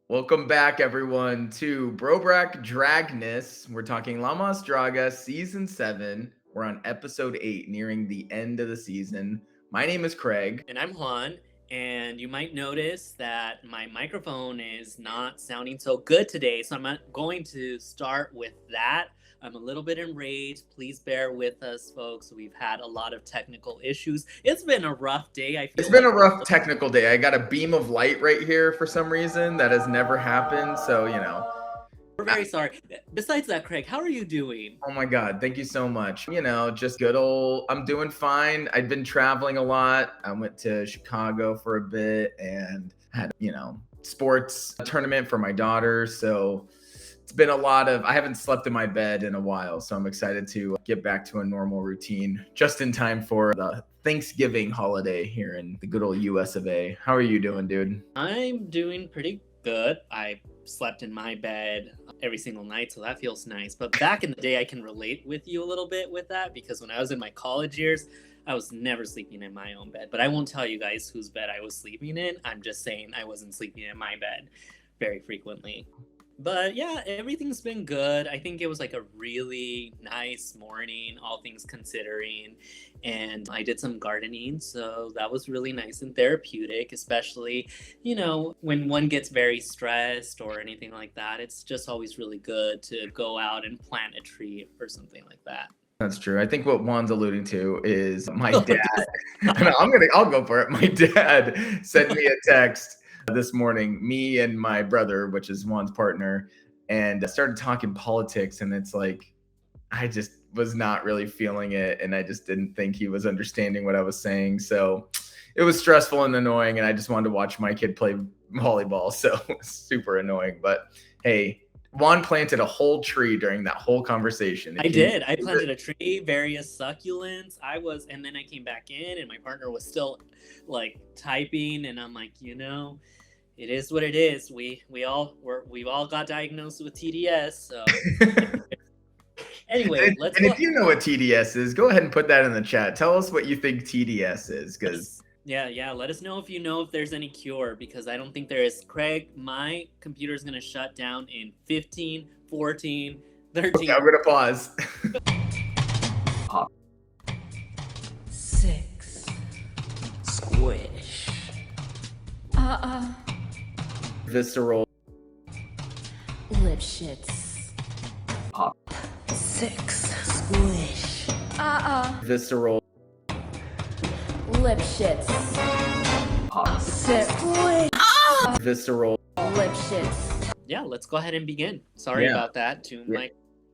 Welcome back, everyone, to Brobrak Dragness. We're talking Lamas Draga Season 7. We're on Episode 8, nearing the end of the season. My name is Craig. And I'm Juan, and you might notice that my microphone is not sounding so good today, so I'm not going to start with that. I'm a little bit enraged. Please bear with us, folks. We've had a lot of technical issues. It's been a rough day. I It's feel been like a rough technical day. I got a beam of light right here for some reason that has never happened. So, we're very sorry. Besides that, Craig, how are you doing? oh my God, thank you so much. Just good old, I'm doing fine. I've been traveling a lot. I went to Chicago for a bit and had, sports tournament for my daughter. So it's been a lot of, I haven't slept in my bed in a while. So I'm excited to get back to a normal routine just in time for the Thanksgiving holiday here in the good old US of A. How are you doing, dude? I'm doing pretty good. I slept in my bed every single night, so that feels nice. But back in the day, I can relate with you a little bit with that because when I was in my college years, I was never sleeping in my own bed. But I won't tell you guys whose bed I was sleeping in. I'm just saying I wasn't sleeping in my bed very frequently. But yeah, everything's been good. I think it was like a really nice morning, all things considering. And I did some gardening, so that was really nice and therapeutic, especially, when one gets very stressed or anything like that. It's just always really good to go out and plant a tree or something like that. That's true. I think what Juan's alluding to is my dad. I'll go for it. My dad sent me a text this morning, me and my brother, which is Juan's partner, and started talking politics. And it's like, I just was not really feeling it. And I just didn't think he was understanding what I was saying. So it was stressful and annoying. And I just wanted to watch my kid play volleyball. So it was super annoying. But hey, Juan planted a whole tree during that whole conversation. I did. I planted a tree, various succulents. And then I came back in, and my partner was still like typing, and I'm like, it is what it is. We've all got diagnosed with TDS. So anyway, let's. And if you know what TDS is, go ahead and put that in the chat. Tell us what you think TDS is, because. Yeah. Let us know if there's any cure, because I don't think there is. Craig, my computer's going to shut down in 15, 14, 13. Okay, I'm going to pause. 6. Squish. Visceral. Lip shits. Pop. 6. Squish. Visceral. Lip shits. Pop. 6. Squish. Visceral. Lip shits. Yeah, let's go ahead and begin. Sorry about that.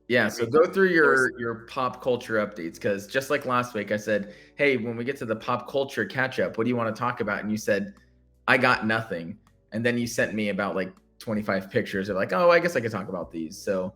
Yeah, so go through your pop culture updates, because just like last week, I said, hey, when we get to the pop culture catch up, what do you want to talk about? And you said, I got nothing. And then you sent me about like 25 pictures of like, oh, I guess I could talk about these. So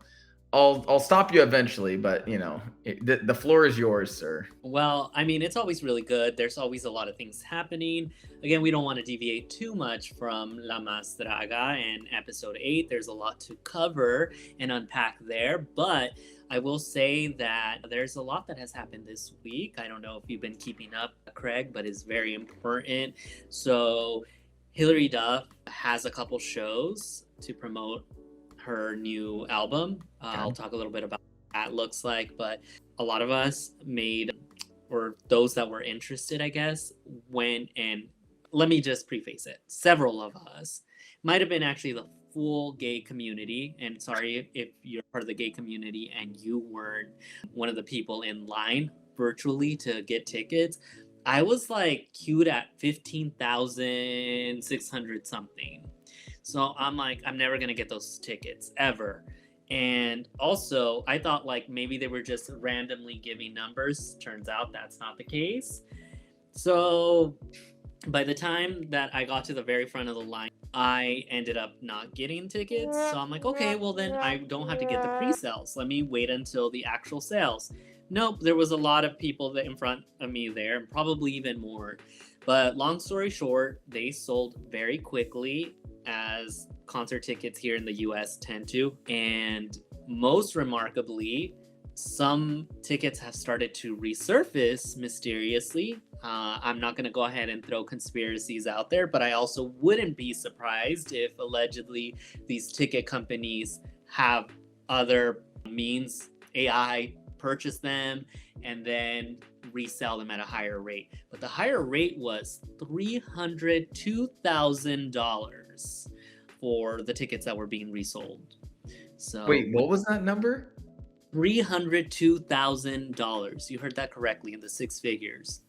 I'll stop you eventually, but the floor is yours, sir. Well, I mean, it's always really good. There's always a lot of things happening. Again, we don't want to deviate too much from La Mas Draga and episode 8. There's a lot to cover and unpack there, but I will say that there's a lot that has happened this week. I don't know if you've been keeping up, Craig, but it's very important. So Hilary Duff has a couple shows to promote her new album. I'll talk a little bit about what that looks like, but a lot of us or those that were interested, I guess, went, and let me just preface it. Several of us, might have been actually the full gay community, and sorry if you're part of the gay community and you weren't one of the people in line virtually to get tickets. I was like queued at 15,600 something. So I'm like, I'm never going to get those tickets ever. And also, I thought like maybe they were just randomly giving numbers. Turns out that's not the case. So by the time that I got to the very front of the line, I ended up not getting tickets. So I'm like, okay, well then I don't have to get the pre-sales. Let me wait until the actual sales. Nope, there was a lot of people that in front of me there, and probably even more. But long story short, they sold very quickly, as concert tickets here in the US tend to. And most remarkably, some tickets have started to resurface mysteriously I'm not going to go ahead and throw conspiracies out there, but I also wouldn't be surprised if allegedly these ticket companies have other means, AI, purchase them and then resell them at a higher rate. But the higher rate was $302,000 for the tickets that were being resold. So Wait, what was that number? $302,000. You heard that correctly, in the six figures.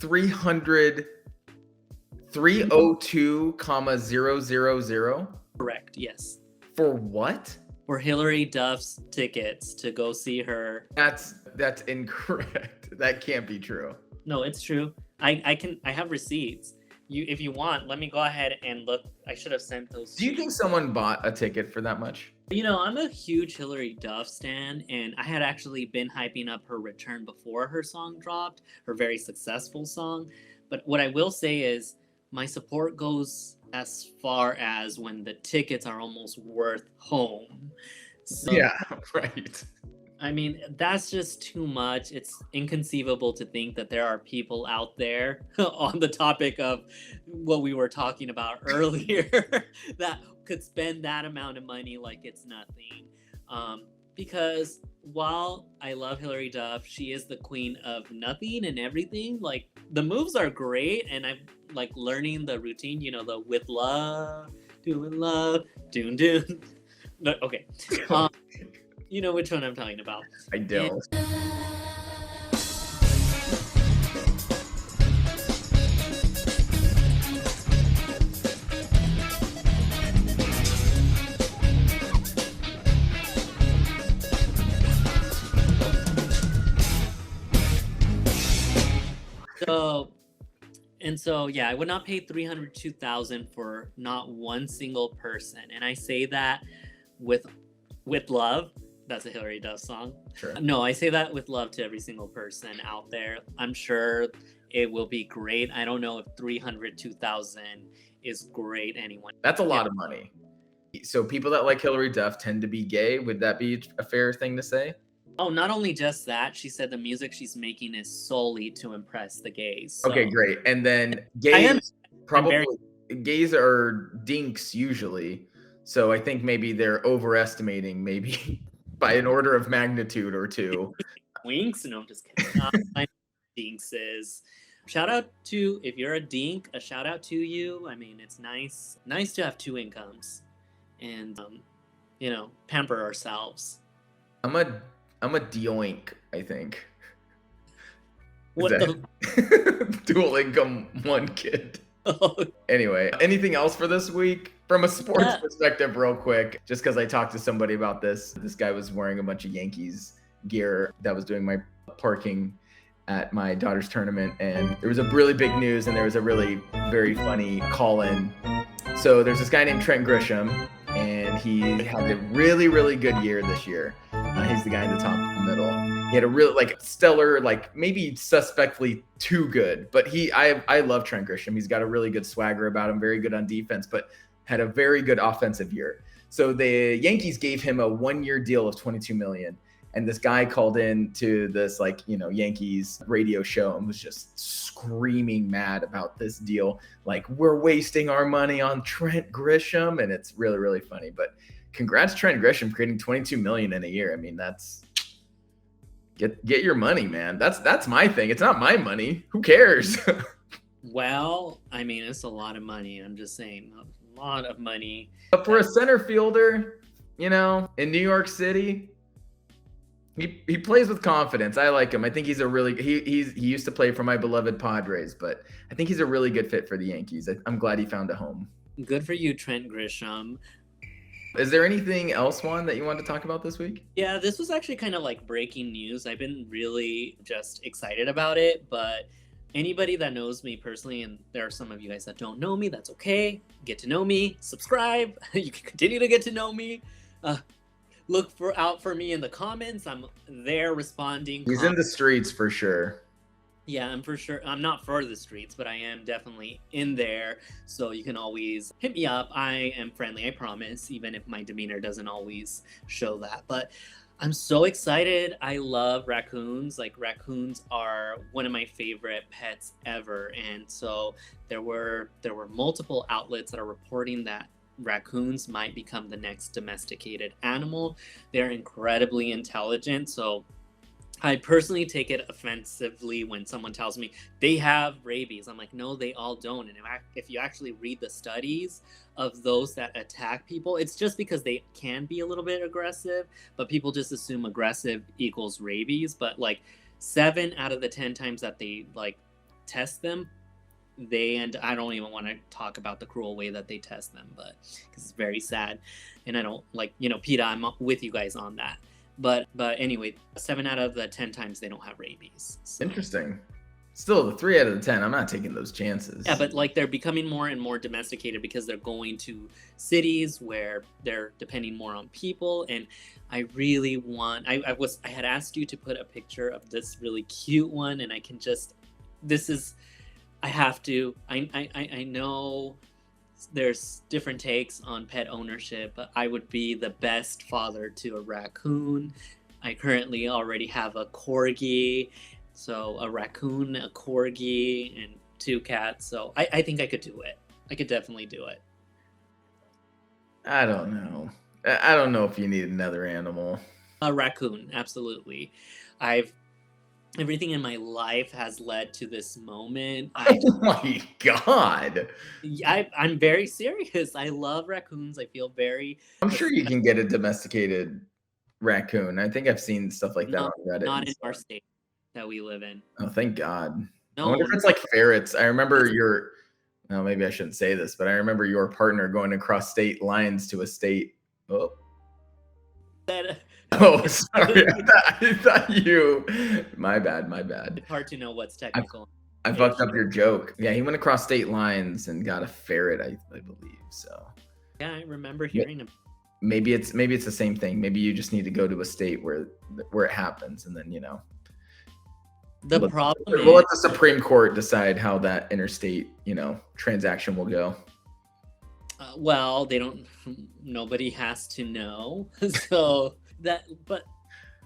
302,000 Correct, yes. for what? For Hillary Duff's tickets to go see her. That's incorrect. That can't be true. No, it's true. I have receipts. If you want, let me go ahead and look. I should have sent those. Do you think someone bought a ticket for that much? You know, I'm a huge Hillary Duff stan, and I had actually been hyping up her return before her song dropped, her very successful song. But what I will say is my support goes as far as when the tickets are almost worth home. So, Yeah, right. I mean, that's just too much. It's inconceivable to think that there are people out there on the topic of what we were talking about earlier that could spend that amount of money like it's nothing. Because while I love Hillary Duff, she is the queen of nothing and everything. Like, the moves are great, and I'm like learning the routine, you know, the with love, doing love, doon doon. No, okay. You know which one I'm talking about. I don't. So yeah, I would not pay $302,000 for not one single person, and I say that with love. That's a Hillary Duff song. Sure. No, I say that with love to every single person out there. I'm sure it will be great. I don't know if $302,000 is great anyone. That's a lot of money. So people that like Hillary Duff tend to be gay. Would that be a fair thing to say? Oh, not only just that, she said the music she's making is solely to impress the gays. So. Okay, great. And then gays are dinks usually. So I think maybe they're overestimating maybe by an order of magnitude or two. Winks? No, I'm just kidding. Dinks is. Shout out to, if you're a dink, a shout out to you. I mean, it's nice to have two incomes and, you know, pamper ourselves. I'm a doink, I think. What the? Dual income, one kid. Anyway, anything else for this week? From a sports perspective, real quick, just because I talked to somebody about this. This guy was wearing a bunch of Yankees gear that was doing my parking at my daughter's tournament, and there was a really big news, and there was a really very funny call-in. So there's this guy named Trent Grisham, and he had a really, really good year this year. He's the guy in the top middle. He had a really stellar, maybe suspectly too good, but I love Trent Grisham. He's got a really good swagger about him, very good on defense, but had a very good offensive year. So the Yankees gave him a 1-year deal of $22 million. And this guy called in to this Yankees radio show and was just screaming mad about this deal. Like, we're wasting our money on Trent Grisham. And it's really, really funny. But congrats, Trent Grisham, creating $22 million in a year. I mean, that's get your money, man. That's my thing. It's not my money. Who cares? Well, I mean, it's a lot of money. I'm just saying, a lot of money. But for a center fielder, in New York City, he plays with confidence. I like him. I think he's a really he used to play for my beloved Padres, but I think he's a really good fit for the Yankees. I'm glad he found a home. Good for you, Trent Grisham. Is there anything else, Juan, that you wanted to talk about this week? Yeah, this was actually kind of like breaking news. I've been really just excited about it, but anybody that knows me personally, and there are some of you guys that don't know me, that's okay. Get to know me, subscribe. You can continue to get to know me. Look out for me in the comments. I'm there responding. He's in the streets for sure. Yeah, I'm for sure. I'm not for the streets, but I am definitely in there. So you can always hit me up. I am friendly, I promise, even if my demeanor doesn't always show that. But I'm so excited. I love raccoons. Like raccoons are one of my favorite pets ever. And so there were multiple outlets that are reporting that raccoons might become the next domesticated animal. They're incredibly intelligent. So I personally take it offensively when someone tells me they have rabies. I'm like, no, they all don't. And if you actually read the studies of those that attack people, it's just because they can be a little bit aggressive, but people just assume aggressive equals rabies. But like 7 out of the 10 times that they like test them, and I don't even want to talk about the cruel way that they test them, but because it's very sad. And I don't like, PETA, I'm with you guys on that. But anyway, 7 out of the 10 times they don't have rabies. So. Interesting. Still, the 3 out of the 10, I'm not taking those chances. Yeah, but like they're becoming more and more domesticated because they're going to cities where they're depending more on people. And I really want. I had asked you to put a picture of this really cute one, and I can just. This is. I have to. I know. There's different takes on pet ownership, but I would be the best father to a raccoon. I currently already have a corgi, so a raccoon, a corgi, and 2 cats. So I think I could do it. I could definitely do it. I don't know. I don't know if you need another animal. A raccoon, absolutely. Everything in my life has led to this moment. Oh my God. I'm very serious. I love raccoons. I feel very. I'm sure you can get a domesticated raccoon. I think I've seen stuff like that on Reddit. Not in our state that we live in. Oh, thank God. No, I wonder if it's like ferrets. I remember well, maybe I shouldn't say this, but I remember your partner going across state lines to a state. Oh. Oh, sorry. I thought you. My bad. It's hard to know what's technical. I fucked up your joke. Yeah, he went across state lines and got a ferret, I believe. So. Yeah, I remember hearing about. Maybe it's the same thing. Maybe you just need to go to a state where it happens, and then The problem we'll let the Supreme Court decide how that interstate transaction will go. Well, they don't. Nobody has to know. So but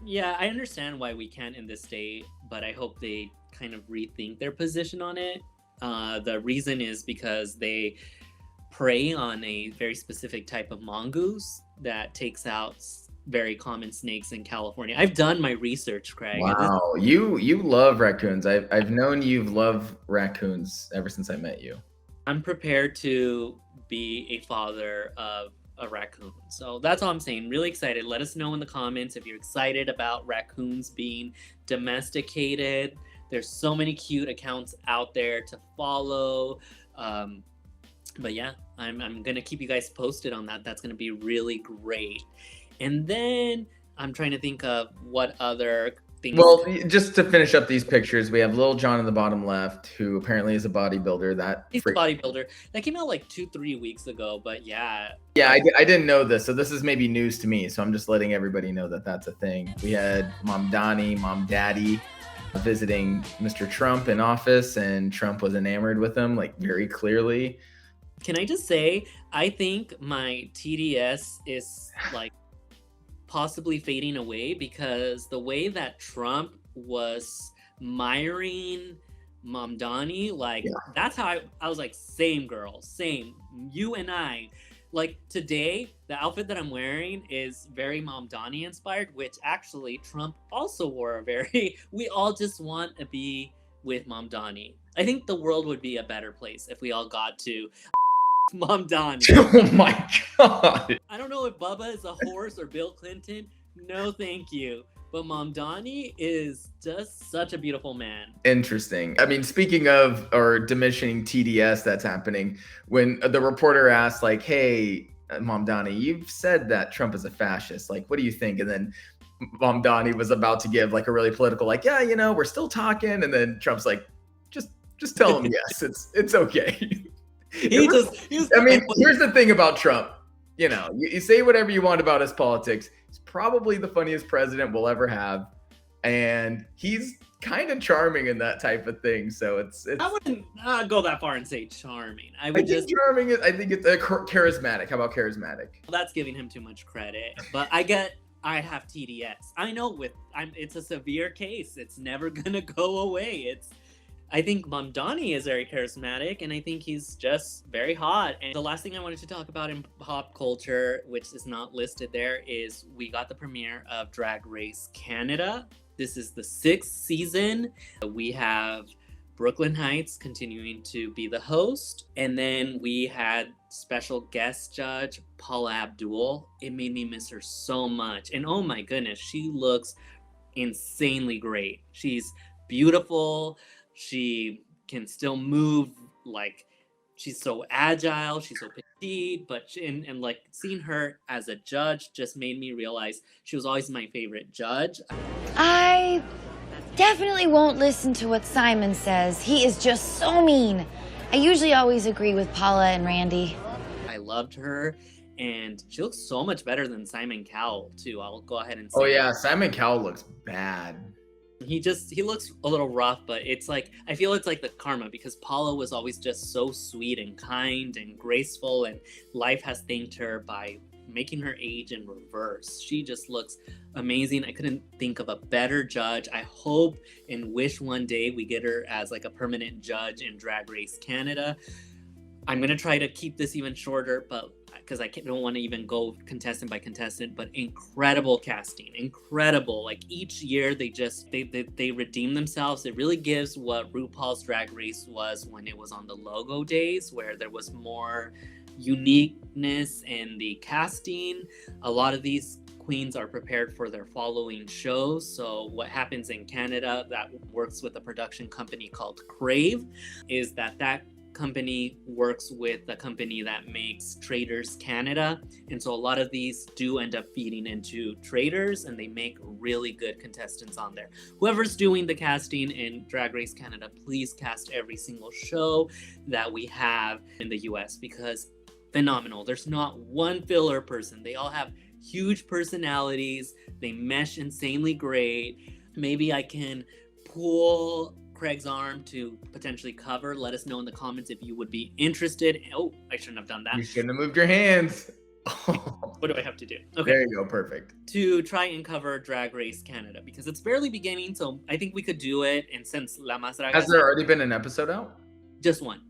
yeah, I understand why we can't in this state, but I hope they kind of rethink their position on it. The reason is because they prey on a very specific type of mongoose that takes out very common snakes in California. I've done my research, Craig. Wow, you love raccoons. I've known you've loved raccoons ever since I met you. I'm prepared to be a father of a raccoon. So that's all I'm saying. Really excited. Let us know in the comments if you're excited about raccoons being domesticated. There's so many cute accounts out there to follow. But yeah, I'm gonna keep you guys posted on that. That's gonna be really great. And then I'm trying to think of what other things. Well, just to finish up these pictures, we have Lil Jon in the bottom left, who apparently is a bodybuilder. He's a bodybuilder. That came out like 2-3 weeks ago, but yeah. Yeah, I didn't know this, so this is maybe news to me. So I'm just letting everybody know that that's a thing. We had Mom Donnie, Mom Daddy visiting Mr. Trump in office, and Trump was enamored with him, like very clearly. Can I just say, I think my TDS is like possibly fading away because the way that Trump was miring Mom Donnie, that's how I was like, same girl, same. You and I. Like today, the outfit that I'm wearing is very Mom Donnie inspired, which actually Trump also wore we all just want to be with Mom Donnie. I think the world would be a better place if we all got to Mom Donnie. Oh my God. I don't know if Bubba is a horse or Bill Clinton. No, thank you. But Mom Donnie is just such a beautiful man. Interesting. I mean, speaking of or diminishing TDS that's happening, when the reporter asked, like, hey, Mom Donnie, you've said that Trump is a fascist. Like, what do you think? And then Mom Donnie was about to give like a really political, like, yeah, we're still talking. And then Trump's like, just tell him yes, it's okay. I mean, here's the thing about Trump. You say whatever you want about his politics. He's probably the funniest president we'll ever have. And he's kind of charming in that type of thing. So it's I wouldn't go that far and say charming. I think charming. I think it's charismatic. How about charismatic? That's giving him too much credit. But I get I have TDS. I know it's a severe case. It's never gonna go away. I think Mamdani is very charismatic, and I think he's just very hot. And the last thing I wanted to talk about in pop culture, which is not listed there, is we got the premiere of Drag Race Canada. This is the 6th season. We have Brooklyn Heights continuing to be the host. And then we had special guest judge Paula Abdul. It made me miss her so much. And oh my goodness, she looks insanely great. She's beautiful. She can still move, like she's so agile, she's so petite, but and like seeing her as a judge just made me realize she was always my favorite judge. I definitely won't listen to what Simon says. He is just so mean. I usually always agree with Paula and Randy. I loved her, and she looks so much better than Simon Cowell too. I'll go ahead and say Oh yeah, Simon Cowell looks bad. he looks a little rough, but it's like I feel it's like the karma, because Paula was always just so sweet and kind and graceful, and life has thanked her by making her age in reverse. She just looks amazing. I couldn't think of a better judge. I hope and wish one day we get her as like a permanent judge in Drag Race Canada. I'm gonna try to keep this even shorter, but because don't want to even go contestant by contestant, but incredible casting, incredible. Like each year they redeem themselves. It really gives what RuPaul's Drag Race was when it was on the logo days, where there was more uniqueness in the casting. A lot of these queens are prepared for their following shows. So what happens in Canada that works with a production company called Crave is that company works with the company that makes Traders Canada, and so a lot of these do end up feeding into Traders, and they make really good contestants on there. Whoever's doing the casting in Drag Race Canada, please cast every single show that we have in the US, because phenomenal. There's not one filler person. They all have huge personalities. They mesh insanely great. Maybe I can pull Craig's arm to potentially cover. Let us know in the comments if you would be interested. Oh, I shouldn't have done that. You shouldn't have moved your hands. What do I have to do? Okay. There you go. Perfect. To try and cover Drag Race Canada, because it's barely beginning, so I think we could do it. And since La Más Draga Has there already been an episode out? just one,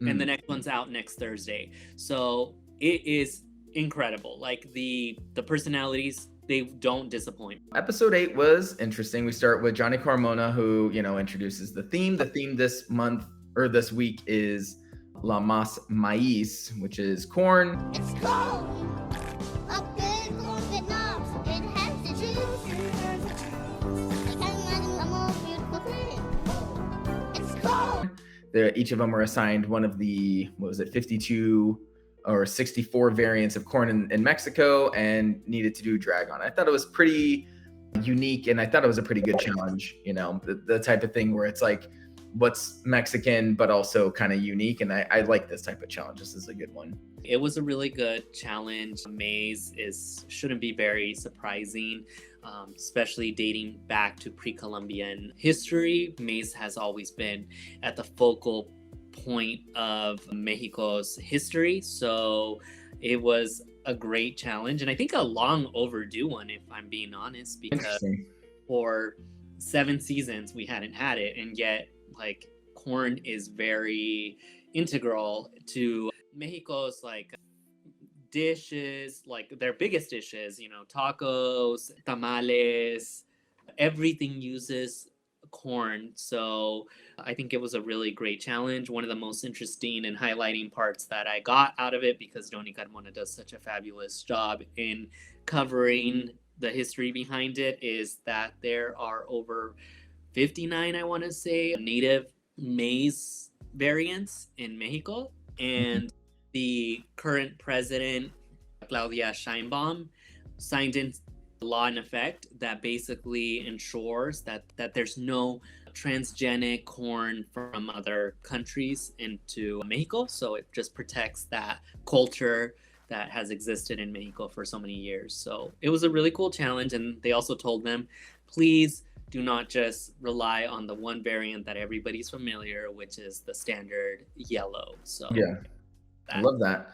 and the next one's out next Thursday, so it is incredible. Like the personalities, they don't disappoint. Episode 8 was interesting. We start with Johnny Carmona, who, introduces the theme. The theme this month or this week is La Mas Maíz, which is corn. It's cold. A good corn Vietnam. It has the juice. I can't imagine a more beautiful thing. It's cold. Each of them were assigned one of the, 52 or 64 variants of corn in Mexico, and needed to do drag on. I thought it was pretty unique, and I thought it was a pretty good challenge, the type of thing where it's like, what's Mexican, but also kind of unique. And I like this type of challenge. This is a good one. It was a really good challenge. Maize shouldn't be very surprising, especially dating back to pre-Columbian history. Maize has always been at the focal point of Mexico's history, so it was a great challenge, and I think a long overdue one, if I'm being honest, because for 7 seasons we hadn't had it, and yet like corn is very integral to Mexico's like dishes, like their biggest dishes, tacos, tamales, everything uses corn. So I think it was a really great challenge. One of the most interesting and highlighting parts that I got out of it, because Doni Carmona does such a fabulous job in covering the history behind it, is that there are over 59, I want to say, native maize variants in Mexico. And the current president, Claudia Sheinbaum, signed in law in effect that basically ensures that there's no transgenic corn from other countries into Mexico. So it just protects that culture that has existed in Mexico for so many years. So it was a really cool challenge. And they also told them, please do not just rely on the one variant that everybody's familiar, which is the standard yellow. So yeah, I love that.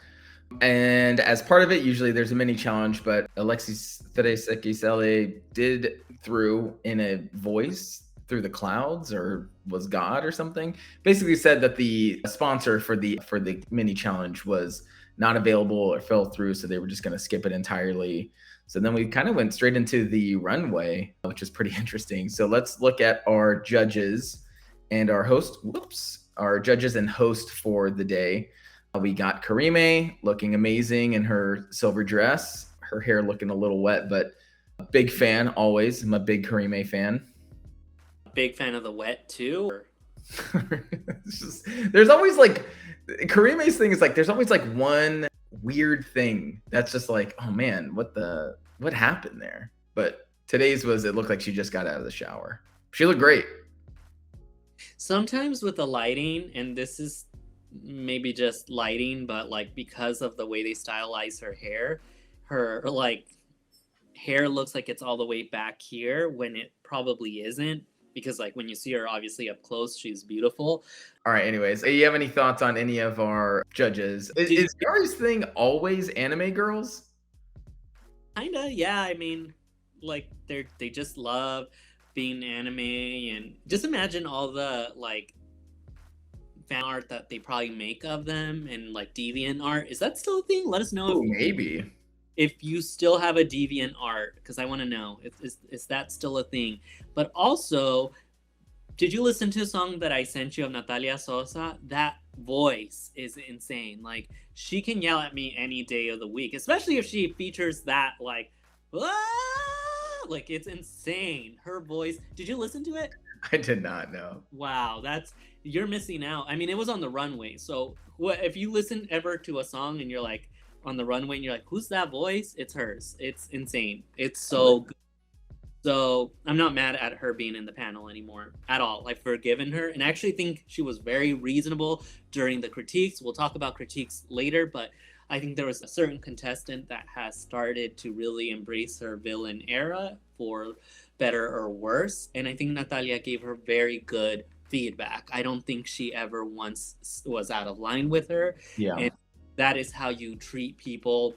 And as part of it, usually there's a mini challenge, but Alexis Teresekisele did through in a voice through the clouds, or was God or something, basically said that the sponsor for the mini challenge was not available or fell through, so they were just going to skip it entirely. So then we kind of went straight into the runway, which is pretty interesting. So let's look at our judges and our host. Our judges and host for the day. We got Karime looking amazing in her silver dress, her hair looking a little wet, but a big fan always. I'm a big Karime fan. Big fan of the wet too. There's always like Karime's thing is like there's always like one weird thing that's just like, oh man, what happened there? But today's was, it looked like she just got out of the shower. She looked great. Sometimes with the lighting, and this is maybe just lighting, but like because of the way they stylize her like hair looks like it's all the way back here when it probably isn't, because like when you see her obviously up close, she's beautiful. All right, anyways, do you have any thoughts on any of our judges? Is Yari's thing always anime girls? Kinda, yeah. I mean, like they just love being anime, and just imagine all the like fan art that they probably make of them, and like deviant art. Is that still a thing? Let us know. Maybe. If you still have a deviant art, because I want to know, is that still a thing? But also, did you listen to a song that I sent you of Natalia Sosa? That voice is insane. Like, she can yell at me any day of the week, especially if she features that, like, like, it's insane. Her voice. Did you listen to it? I did not know. Wow, you're missing out. I mean, it was on the runway. So if you listen ever to a song and you're like, on the runway and you're like, who's that voice? It's hers. It's insane. It's so good. So I'm not mad at her being in the panel anymore at all. I've forgiven her, and I actually think she was very reasonable during the critiques. We'll talk about critiques later, but I think there was a certain contestant that has started to really embrace her villain era, for better or worse. And I think Natalia gave her very good feedback. I don't think she ever once was out of line with her. Yeah. And that is how you treat people,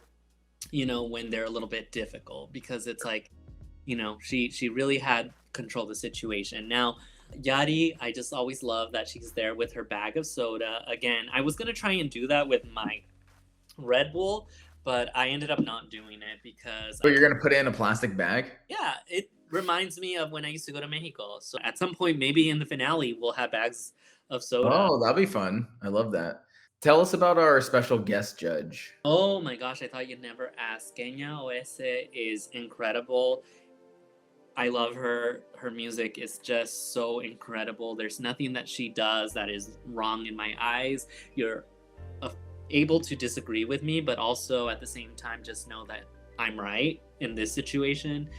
when they're a little bit difficult, because it's like, she really had control of the situation. Now, Yari, I just always love that she's there with her bag of soda. Again, I was going to try and do that with my Red Bull, but I ended up not doing it because... But you're going to put it in a plastic bag? Yeah, it reminds me of when I used to go to Mexico. So at some point, maybe in the finale, we'll have bags of soda. Oh, that'll be fun. I love that. Tell us about our special guest judge. Oh my gosh, I thought you'd never ask. Kenya Oese is incredible. I love her. Her music is just so incredible. There's nothing that she does that is wrong in my eyes. You're able to disagree with me, but also at the same time, just know that I'm right in this situation.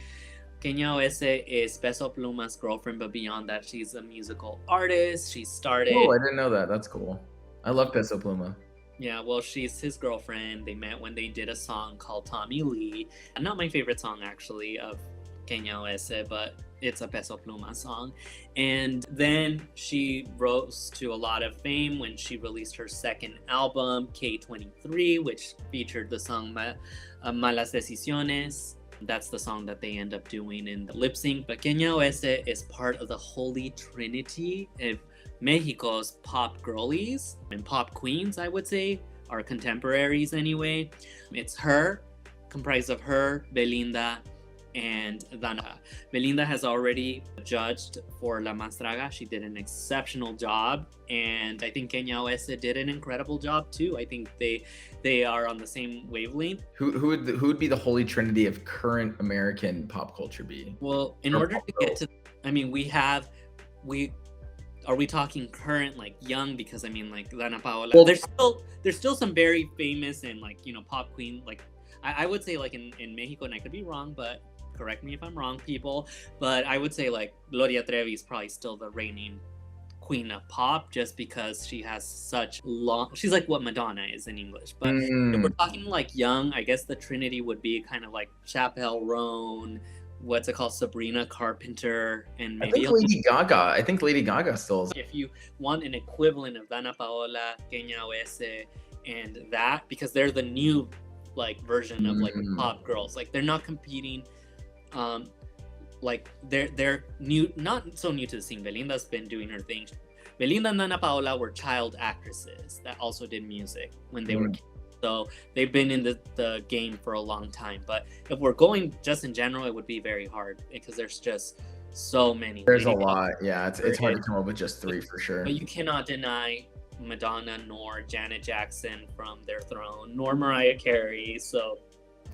Kenya Oese is Peso Pluma's girlfriend, but beyond that, she's a musical artist. She started... Oh, I didn't know that. That's cool. I love Peso Pluma. Yeah, well, she's his girlfriend. They met when they did a song called Tommy Lee. Not my favorite song, actually, of Kenya Oese, but it's a Peso Pluma song. And then she rose to a lot of fame when she released her second album, K23, which featured the song Malas Decisiones. That's the song that they end up doing in the lip sync. But Kenya Oese is part of the holy trinity of Mexico's pop girlies and pop queens, I would say, our contemporaries anyway. It's her, comprised of her, Belinda, and Dana. Belinda has already judged for La Más Draga. She did an exceptional job, and I think Kenya Oese did an incredible job too. I think they are on the same wavelength. Who would be the holy trinity of current American pop culture be? Well, in order to get to, I mean, are we talking current, like young? Because I mean, like Dana Paola. Well, there's still some very famous and like pop queen. Like I would say like in Mexico, and I could be wrong, but correct me if I'm wrong, people. But I would say like Gloria Trevi is probably still the reigning queen of pop, just because she has such long. She's like what Madonna is in English. But if we're talking like young, I guess the trinity would be kind of like Chappelle Roan. What's it called? Sabrina Carpenter, and maybe Lady Gaga. I think Lady Gaga still is. If you want an equivalent of Dana Paola, Kenya Oese, and that, because they're the new like version of like pop girls. Like they're not competing. Like they're new, not so new to the scene. Belinda's been doing her thing. Belinda and Ana Paola were child actresses that also did music when they were kids. So they've been in the game for a long time. But if we're going just in general, it would be very hard because there's just so many. There's a lot. Yeah, it's hard to come up with just 3 for sure. But you cannot deny Madonna nor Janet Jackson from their throne, nor Mariah Carey. So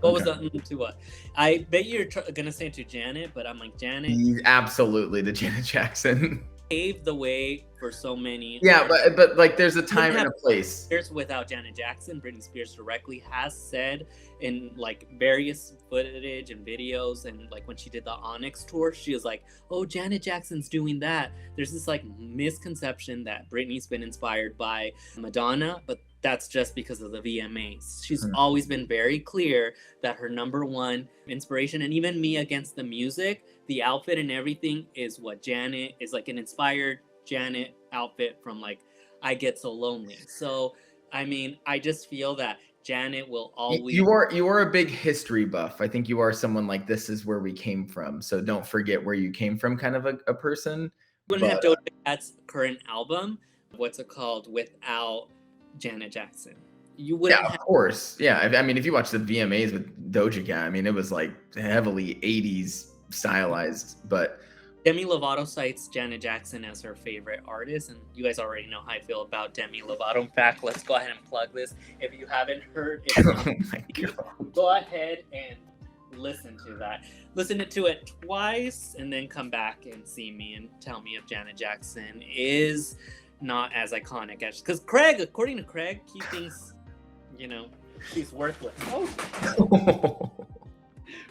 what was that to what? I bet you're gonna say to Janet, but I'm like, Janet, absolutely the Janet Jackson paved the way for so many. Yeah, but like there's a time and a place. Without Janet Jackson, Britney Spears directly has said in like various footage and videos, and like when she did the Onyx tour, she was like, "Oh, Janet Jackson's doing that." There's this like misconception that Britney's been inspired by Madonna, but that's just because of the VMAs. She's always been very clear that her number one inspiration, and even Me Against the Music, the outfit and everything, is what Janet is like, an inspired Janet outfit from like I Get So Lonely. So I mean, I just feel that Janet will always. You are a big history buff. I think you are someone like, this is where we came from, so don't forget where you came from, kind of a person. Wouldn't have Doja Cat's current album, what's it called, without Janet Jackson. You wouldn't. Yeah, of course. Yeah, I mean, if you watch the VMAs with Doja Cat, I mean, it was like heavily 80s stylized, but Demi Lovato cites Janet Jackson as her favorite artist, and you guys already know how I feel about Demi Lovato. In fact, let's go ahead and plug this. If you haven't heard it, go ahead and listen to that. Listen to it twice, and then come back and see me and tell me if Janet Jackson is not as iconic as, because Craig, according to Craig, he thinks, you know, she's worthless. Oh,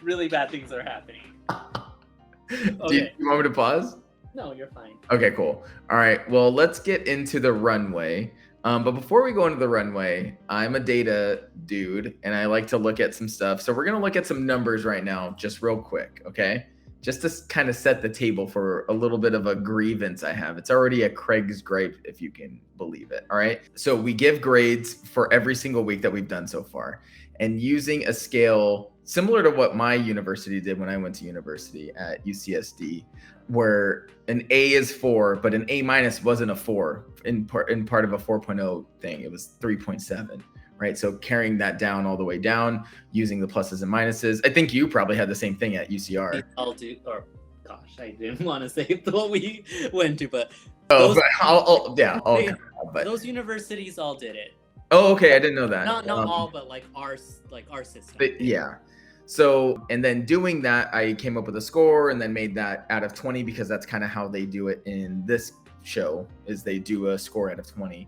really bad things are happening. Okay. Do you want me to pause? No, you're fine. Okay, cool. All right. Well, let's get into the runway. But before we go into the runway, I'm a data dude, and I like to look at some stuff. So we're going to look at some numbers right now, just real quick, okay? Just to kind of set the table for a little bit of a grievance I have. It's already a Craig's gripe, if you can believe it, all right? So we give grades for every single week that we've done so far. And using a scale similar to what my university did when I went to university at UCSD, where an A is 4, but an A minus wasn't a 4 in part of a 4.0 thing. It was 3.7, right? So carrying that down all the way down, using the pluses and minuses. I think you probably had the same thing at UCR. I'll do, or gosh, I didn't want to say what we went to, but those universities all did it. Oh, okay. I didn't know that. Not all, but like our system. But yeah. So, and then doing that, I came up with a score and then made that out of 20, because that's kind of how they do it in this show, is they do a score out of 20.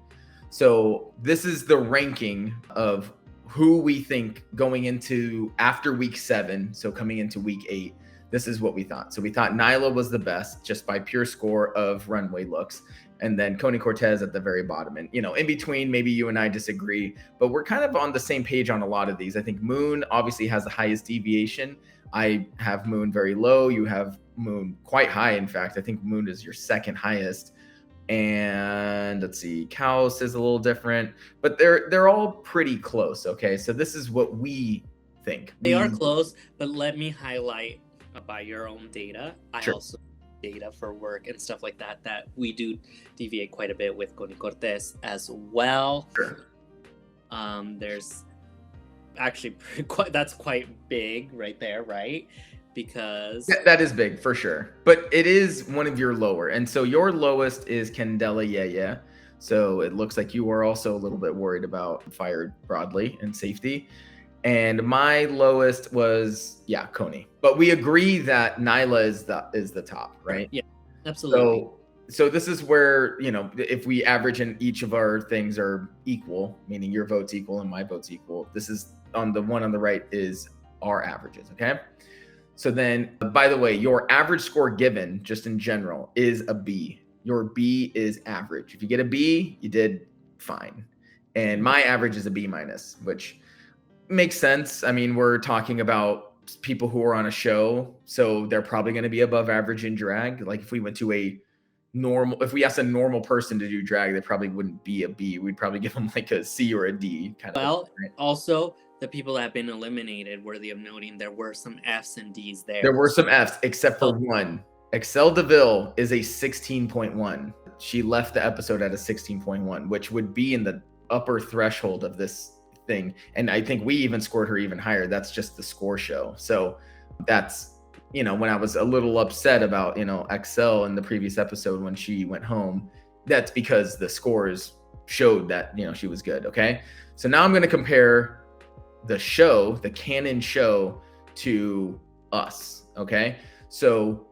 So this is the ranking of who we think going into after week 7. So coming into week 8, this is what we thought. So we thought Nyla was the best just by pure score of runway looks. And then Coney Cortez at the very bottom. And, you know, in between, maybe you and I disagree, but we're kind of on the same page on a lot of these. I think Moon obviously has the highest deviation. I have Moon very low. You have Moon quite high. In fact, I think Moon is your second highest. And let's see, Kaos is a little different, but they're all pretty close. Okay, so this is what we think. They are close, but let me highlight by your own data. I also data for work and stuff like that we do deviate quite a bit with Coney Cortez as well. There's actually that's quite big right there, right? Because that is big for sure, but it is one of your lower, and so your lowest is Candela Yeye. So it looks like you are also a little bit worried about Fire broadly and safety. And my lowest was Coney, but we agree that Nyla is the top, right? Yeah, absolutely. So this is where, you know, if we average and each of our things are equal, meaning your vote's equal and my vote's equal, this is on the one on the right is our averages. Okay. So then, by the way, your average score given just in general is a B. Your B is average. If you get a B, you did fine. And my average is a B minus, which makes sense. I mean, we're talking about people who are on a show, so they're probably going to be above average in drag. Like if we went to a normal, if we asked a normal person to do drag, they probably wouldn't be a B. We'd probably give them like a C or a D kind of. Well, also the people that have been eliminated, worthy of noting, there were some Fs and Ds there. There were some Fs, except for one. Excel DeVille is a 16.1. She left the episode at a 16.1, which would be in the upper threshold of this thing. And I think we even scored her even higher. That's just the score show. So that's, you know, when I was a little upset about, you know, Excel in the previous episode when she went home, that's because the scores showed that, you know, she was good. Okay. So now I'm going to compare the show, the canon show, to us. Okay. So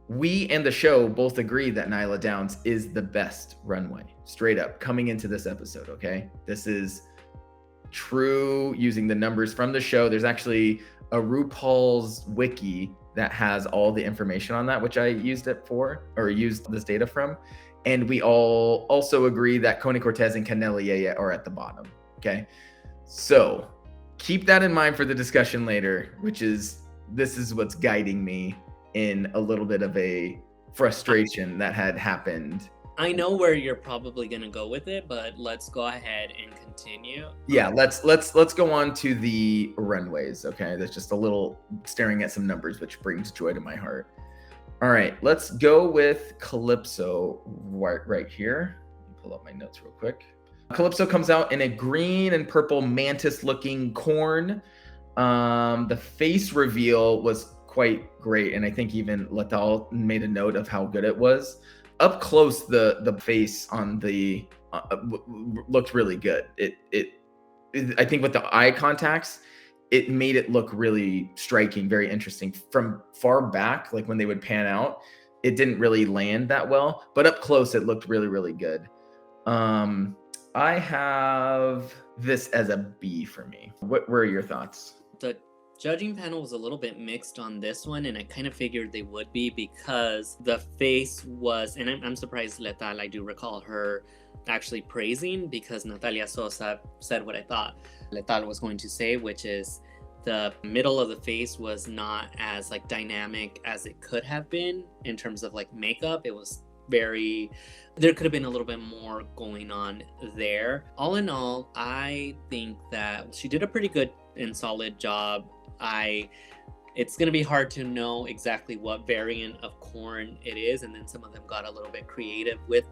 we and the show both agree that Nyla Downs is the best runway, straight up, coming into this episode, okay? This is true using the numbers from the show. There's actually a RuPaul's wiki that has all the information on that, which I used it for, or used this data from. And we all also agree that Connie Cortez and Canela Yaya are at the bottom, okay? So keep that in mind for the discussion later, which is, this is what's guiding me in a little bit of a frustration that had happened. I know where you're probably gonna go with it, but let's go ahead and continue. Yeah, let's go on to the runways. Okay, that's just a little staring at some numbers, which brings joy to my heart. All right, let's go with Calypso right here. Let me pull up my notes real quick. Calypso comes out in a green and purple mantis-looking corn. The face reveal was quite great, and I think even Latal made a note of how good it was. Up close, the face on the looked really good. I think with the eye contacts, it made it look really striking, very interesting. From far back, like when they would pan out, it didn't really land that well, but up close, it looked really, really good. I have this as a B for me. What were your thoughts? The judging panel was a little bit mixed on this one, and I kind of figured they would be because the face was, and I'm surprised Letal, I do recall her actually praising, because Natalia Sosa said what I thought Letal was going to say, which is the middle of the face was not as like dynamic as it could have been in terms of like makeup. It was there could have been a little bit more going on there. All in all, I think that she did a pretty good and solid job. It's going to be hard to know exactly what variant of corn it is, and then some of them got a little bit creative with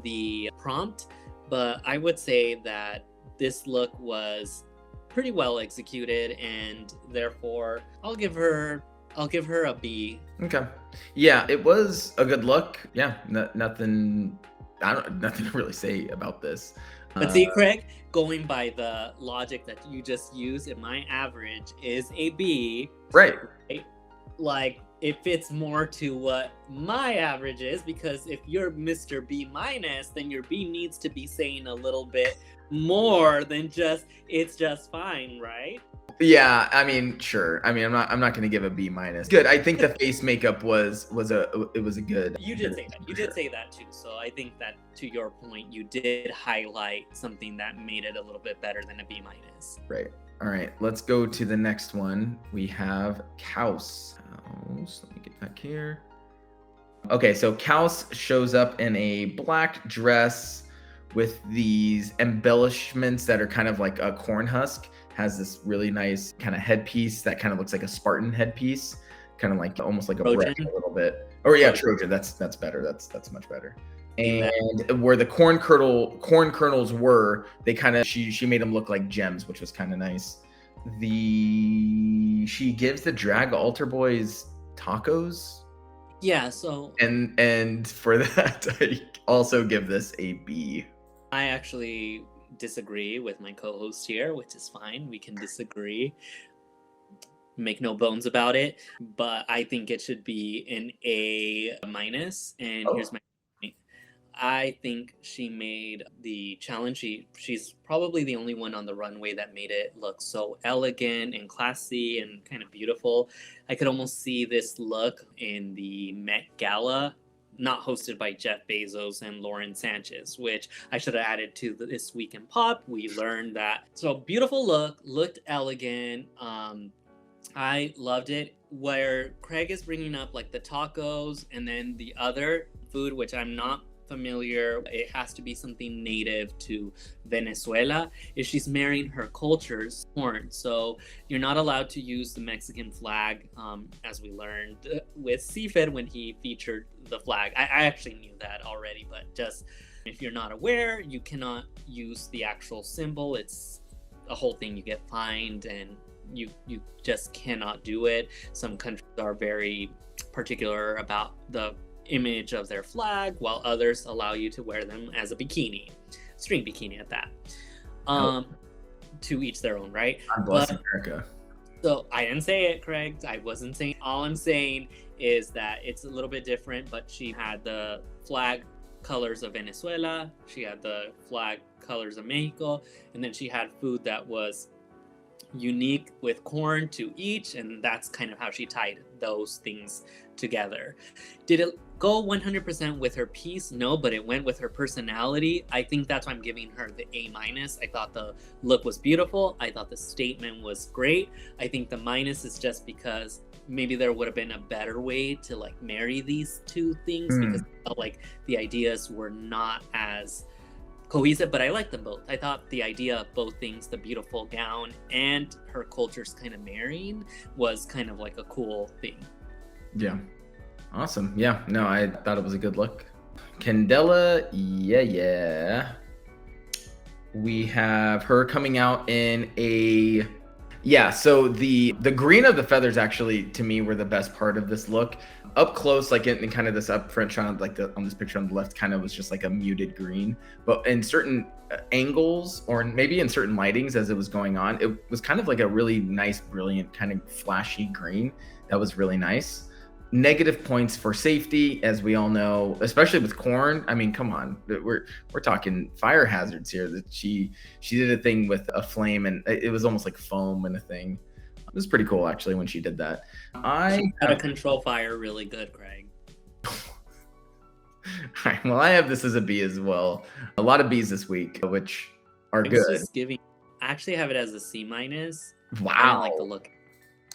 the prompt, but I would say that this look was pretty well executed, and therefore I'll give her a B. Okay. Yeah, it was a good look. Yeah, nothing to really say about this. But see, Craig, going by the logic that you just used, my average is a B. Right. Like, it fits more to what my average is, because if you're Mr. B minus, then your B needs to be saying a little bit more than just, it's just fine, right? Yeah, I mean, sure. I mean, I'm not going to give a B minus. Good. I think the face makeup was a good. You did say that. You did say that too. So I think that, to your point, you did highlight something that made it a little bit better than a B minus. Right. All right. Let's go to the next one. We have Kaus. Let me get back here. Okay, so Kaus shows up in a black dress with these embellishments that are kind of like a corn husk. Has this really nice kind of headpiece that kind of looks like a Spartan headpiece, kind of like almost like a Trojan. breast a little bit. Or yeah, Trojan. That's better. That's much better. And where the corn kernels were, they kind of she made them look like gems, which was kind of nice. She gives the drag altar boys tacos. Yeah. So and for that, I also give this a B. I actually disagree with my co-host here, which is fine. We can disagree, make no bones about it, but I think it should be an A minus, and here's my point. I think she made the challenge, she's probably the only one on the runway that made it look so elegant and classy and kind of beautiful. I could almost see this look in the Met Gala, not hosted by Jeff Bezos and Lauren Sanchez, which I should have added to This Week in Pop. We learned that. So beautiful looked elegant. I loved it. Where Craig is bringing up like the tacos, and then the other food, which I'm not familiar. It has to be something native to Venezuela. Is she's marrying her culture's corn. So you're not allowed to use the Mexican flag, as we learned with Seafed when he featured the flag. I actually knew that already, but just if you're not aware, you cannot use the actual symbol. It's a whole thing. You get fined, and you just cannot do it. Some countries are very particular about the image of their flag, while others allow you to wear them as a bikini, string bikini at that. To each their own, right? God bless America. So I didn't say it, Craig. I wasn't saying. All I'm saying is that it's a little bit different, but she had the flag colors of Venezuela, she had the flag colors of Mexico, and then she had food that was unique with corn to each, and that's kind of how she tied those things together. Did it go 100% with her piece? No, but it went with her personality. I think that's why I'm giving her the A-. I thought the look was beautiful. I thought the statement was great. I think the minus is just because maybe there would have been a better way to like marry these two things, because I felt like the ideas were not as cohesive, but I like them both. I thought the idea of both things, the beautiful gown and her culture's kind of marrying, was kind of like a cool thing. Yeah. Awesome. Yeah. No, I thought it was a good look. Candela, yeah. We have her coming out in a... Yeah, so the green of the feathers actually, to me, were the best part of this look. Up close, like in kind of this up front shot, like on this picture on the left, kind of was just like a muted green. But in certain angles, or maybe in certain lightings as it was going on, it was kind of like a really nice, brilliant, kind of flashy green. That was really nice. Negative points for safety, as we all know, especially with corn. I mean, come on, we're talking fire hazards here. That she did a thing with a flame, and it was almost like foam and a thing. It was pretty cool actually when she did that. How to control fire really good, Craig. Well, I have this as a B as well. A lot of Bs this week, which are good. Just giving. I actually have it as a C-. Wow. I didn't like the look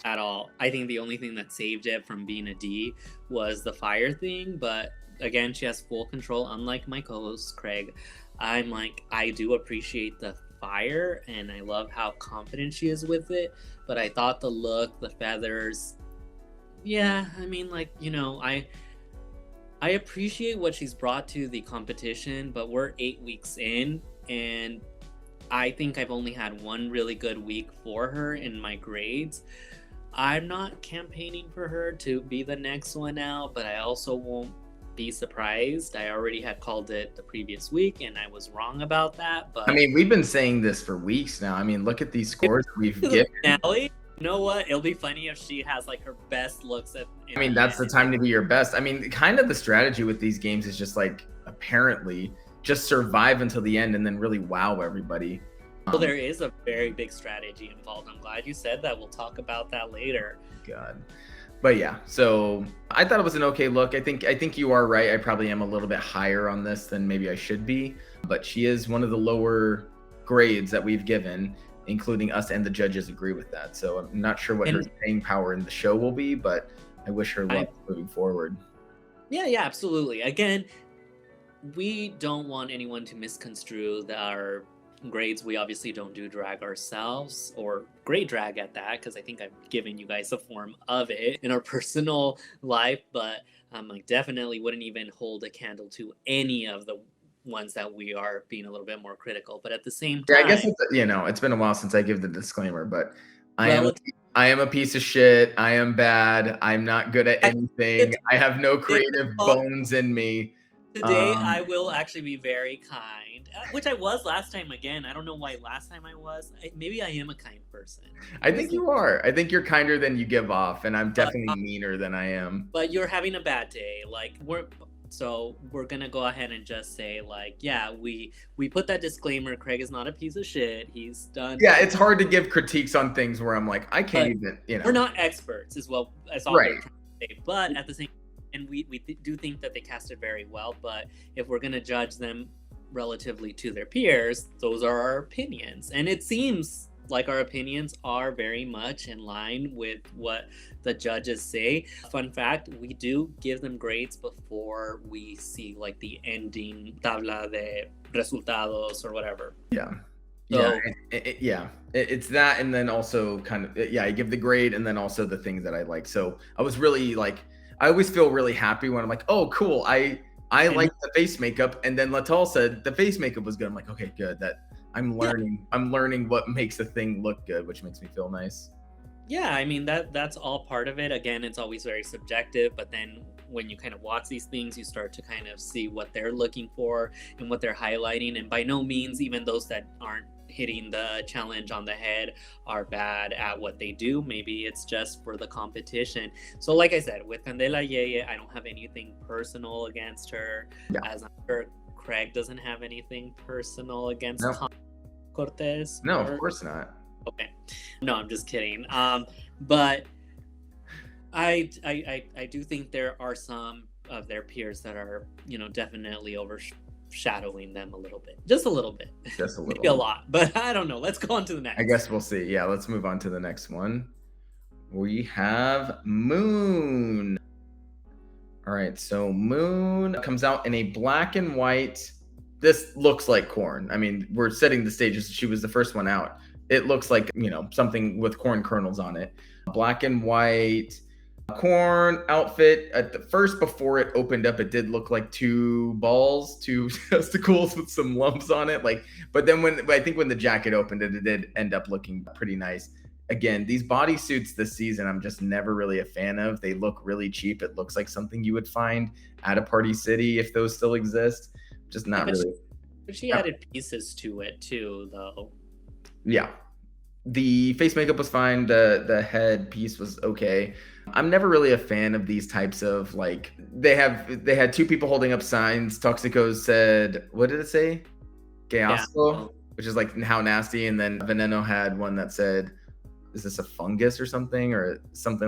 at all. I think the only thing that saved it from being a D was the fire thing, but again, she has full control, unlike my co-host Craig. I'm like, I do appreciate the fire and I love how confident she is with it, but I thought the look, the feathers, yeah, I mean, like, you know, I appreciate what she's brought to the competition, but we're 8 weeks in, and I think I've only had one really good week for her in my grades. I'm not campaigning for her to be the next one out, but I also won't be surprised. I already had called it the previous week, and I was wrong about that. But I mean, we've been saying this for weeks now. I mean, look at these scores we've given. Finale, you know what? It'll be funny if she has like her best looks at. I mean, that's the time to be your best. I mean, kind of the strategy with these games is just like, apparently, just survive until the end and then really wow everybody. Well, there is a very big strategy involved. I'm glad you said that. We'll talk about that later. God. But yeah, so I thought it was an okay look. I think you are right. I probably am a little bit higher on this than maybe I should be, but she is one of the lower grades that we've given, including us and the judges agree with that. So I'm not sure what her staying power in the show will be, but I wish her luck moving forward. Yeah, absolutely. Again, we don't want anyone to misconstrue our grades. We obviously don't do drag ourselves, or grade drag at that, because I think I've given you guys a form of it in our personal life, but I definitely wouldn't even hold a candle to any of the ones that we are being a little bit more critical. But at the same time, I guess it's been a while since I give the disclaimer, but I am a piece of shit. I am bad. I'm not good at anything. I have no creative bones in me. Today, I will actually be very kind, which I was last time again. I don't know why last time I was. Maybe I am a kind person. I think you are. I think you're kinder than you give off, and I'm definitely meaner than I am. But you're having a bad day. Like, we're going to go ahead and just say, like, yeah, we put that disclaimer. Craig is not a piece of shit. He's done. Yeah, it's hard to give critiques on things where I'm like, I can't even, We're not experts, is all right. We're trying to say. But at the same time, and we do think that they casted very well, but if we're going to judge them relatively to their peers, those are our opinions. And it seems like our opinions are very much in line with what the judges say. Fun fact, we do give them grades before we see like the ending tabla de resultados or whatever. Yeah. So, It's that, and then also kind of, I give the grade, and then also the things that I like. So I was really like, I always feel really happy when I'm like, oh, cool, I like the face makeup, and then Latal said the face makeup was good. I'm like, okay, good. That I'm learning what makes a thing look good, which makes me feel nice. yeah, I mean that's all part of it. Again, it's always very subjective, but then when you kind of watch these things, you start to kind of see what they're looking for and what they're highlighting. And by no means, even those that aren't hitting the challenge on the head are bad at what they do. Maybe it's just for the competition. So like I said, with Candela Yeye, I don't have anything personal against her. Yeah. As I'm sure Craig doesn't have anything personal against No. Cortez. No, of course not. Okay. No, I'm just kidding. But I do think there are some of their peers that are, definitely overshadowing them a little bit. Just a little bit. Just a little. Maybe a lot, but I don't know. Let's go on to the next. I guess we'll see. Yeah, let's move on to the next one. We have Moon. All right, so Moon comes out in a black and white. This looks like corn. I mean, we're setting the stage. She was the first one out. It looks like, something with corn kernels on it. Black and white corn outfit. At the first, before it opened up, it did look like two testicles with some lumps on it. But then when the jacket opened, it did end up looking pretty nice. Again, these bodysuits this season, I'm just never really a fan of. They look really cheap. It looks like something you would find at a Party City if those still exist. Just not really. But she added pieces to it too, though. Yeah. The face makeup was fine. The head piece was okay. I'm never really a fan of these types of, like, they had two people holding up signs. Toxico said, what did it say? Que asco, which is like how nasty. And then Veneno had one that said, is this a fungus or something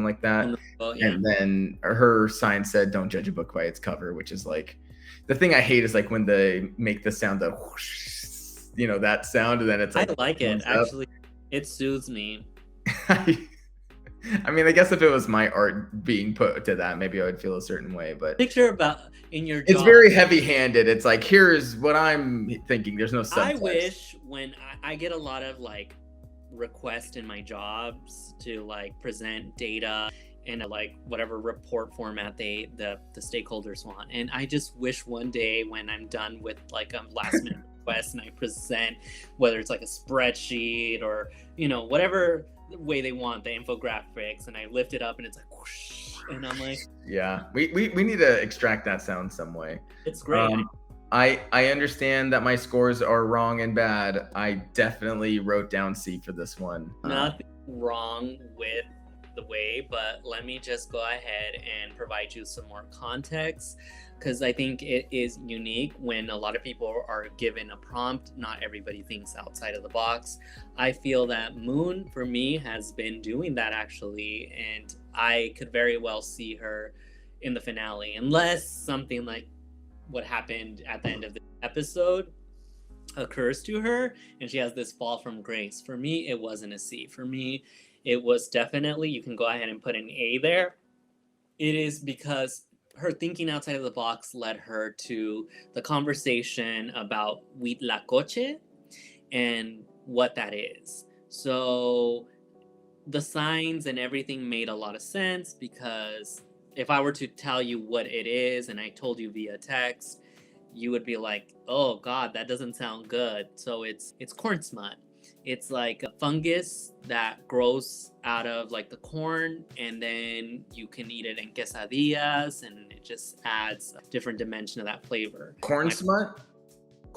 like that? Oh, yeah. And then her sign said, don't judge a book by its cover, which is like, the thing I hate is like when they make the sound of whoosh, that sound, and then it's like, I like it. Actually, it soothes me. I mean, I guess if it was my art being put to that, maybe I would feel a certain way, but picture about in your job. It's very heavy-handed. It's like, here's what I'm thinking. There's no subtext. I wish when I get a lot of like requests in my jobs to like present data in a like whatever report format the stakeholders want, and I just wish one day when I'm done with like a last minute request and I present, whether it's like a spreadsheet or whatever way they want the infographics, and I lift it up and it's like whoosh, and I'm like, yeah, we need to extract that sound some way. It's great. I understand that my scores are wrong and bad. I definitely wrote down C for this one. Nothing wrong with the way, but let me just go ahead and provide you some more context, because I think it is unique when a lot of people are given a prompt. Not everybody thinks outside of the box. I feel that Moon, for me, has been doing that actually, and I could very well see her in the finale, unless something like what happened at the end of the episode occurs to her and she has this fall from grace. For me, it wasn't a C. For me, it was definitely, you can go ahead and put an A there. It is because her thinking outside of the box led her to the conversation about huitlacoche and what that is. So the signs and everything made a lot of sense, because if I were to tell you what it is and I told you via text, you would be like, oh God, that doesn't sound good. So it's corn smut. It's like a fungus that grows out of like the corn, and then you can eat it in quesadillas, and it just adds a different dimension of that flavor. Corn smut?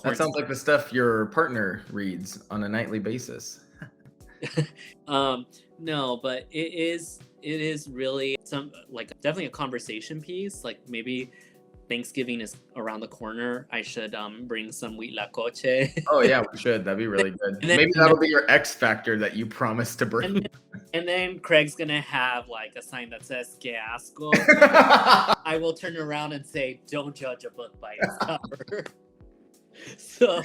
That sounds like the stuff your partner reads on a nightly basis. No, but it is really some, like, definitely a conversation piece. Like, maybe Thanksgiving is around the corner. I should bring some huitlacoche. Oh yeah, we should. That'd be really good. Maybe that'll be your X factor that you promised to bring. And then Craig's gonna have like a sign that says "Que asco." I will turn around and say, "Don't judge a book by its cover." So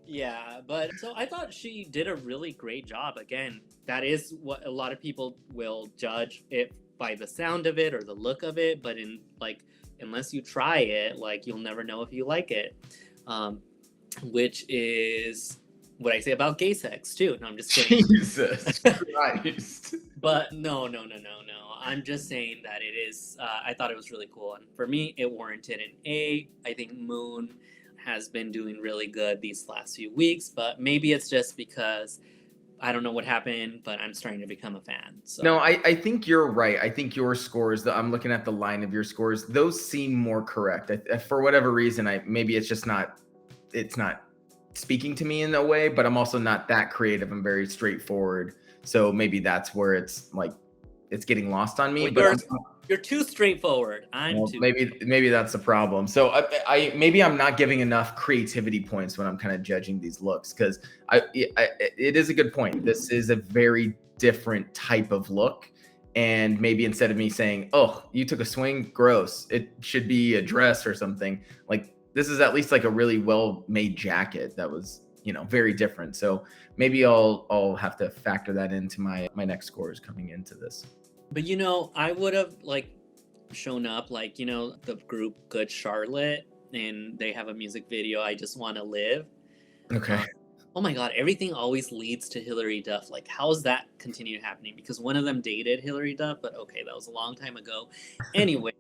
Yeah, but so I thought she did a really great job. Again, that is what a lot of people will judge it by the sound of it or the look of it, but in like unless you try it, like you'll never know if you like it. Um, which is what I say about gay sex too. No, I'm just kidding. Jesus Christ. But no. I'm just saying that it is. I thought it was really cool, and for me, it warranted an A. I think Moon has been doing really good these last few weeks, but maybe it's just because I don't know what happened, but I'm starting to become a fan. So No, I think you're right. I think your scores, I'm looking at the line of your scores, those seem more correct. For whatever reason, maybe it's just not, it's not speaking to me in a way, but I'm also not that creative. I'm very straightforward. So maybe that's where it's like, it's getting lost on me. Well, But you're too straightforward. I'm too. maybe that's the problem. So I maybe I'm not giving enough creativity points when I'm kind of judging these looks, because it is a good point. This is a very different type of look, and maybe instead of me saying, "Oh, you took a swing, gross," it should be a dress or something. Like this is at least like a really well made jacket that was very different. So maybe I'll have to factor that into my next scores coming into this. But I would have like shown up like the group Good Charlotte, and they have a music video, I Just Want to Live. Okay. Oh my god, everything always leads to Hillary Duff. Like, how is that continue happening? Because one of them dated Hillary Duff, but okay, that was a long time ago. Anyway,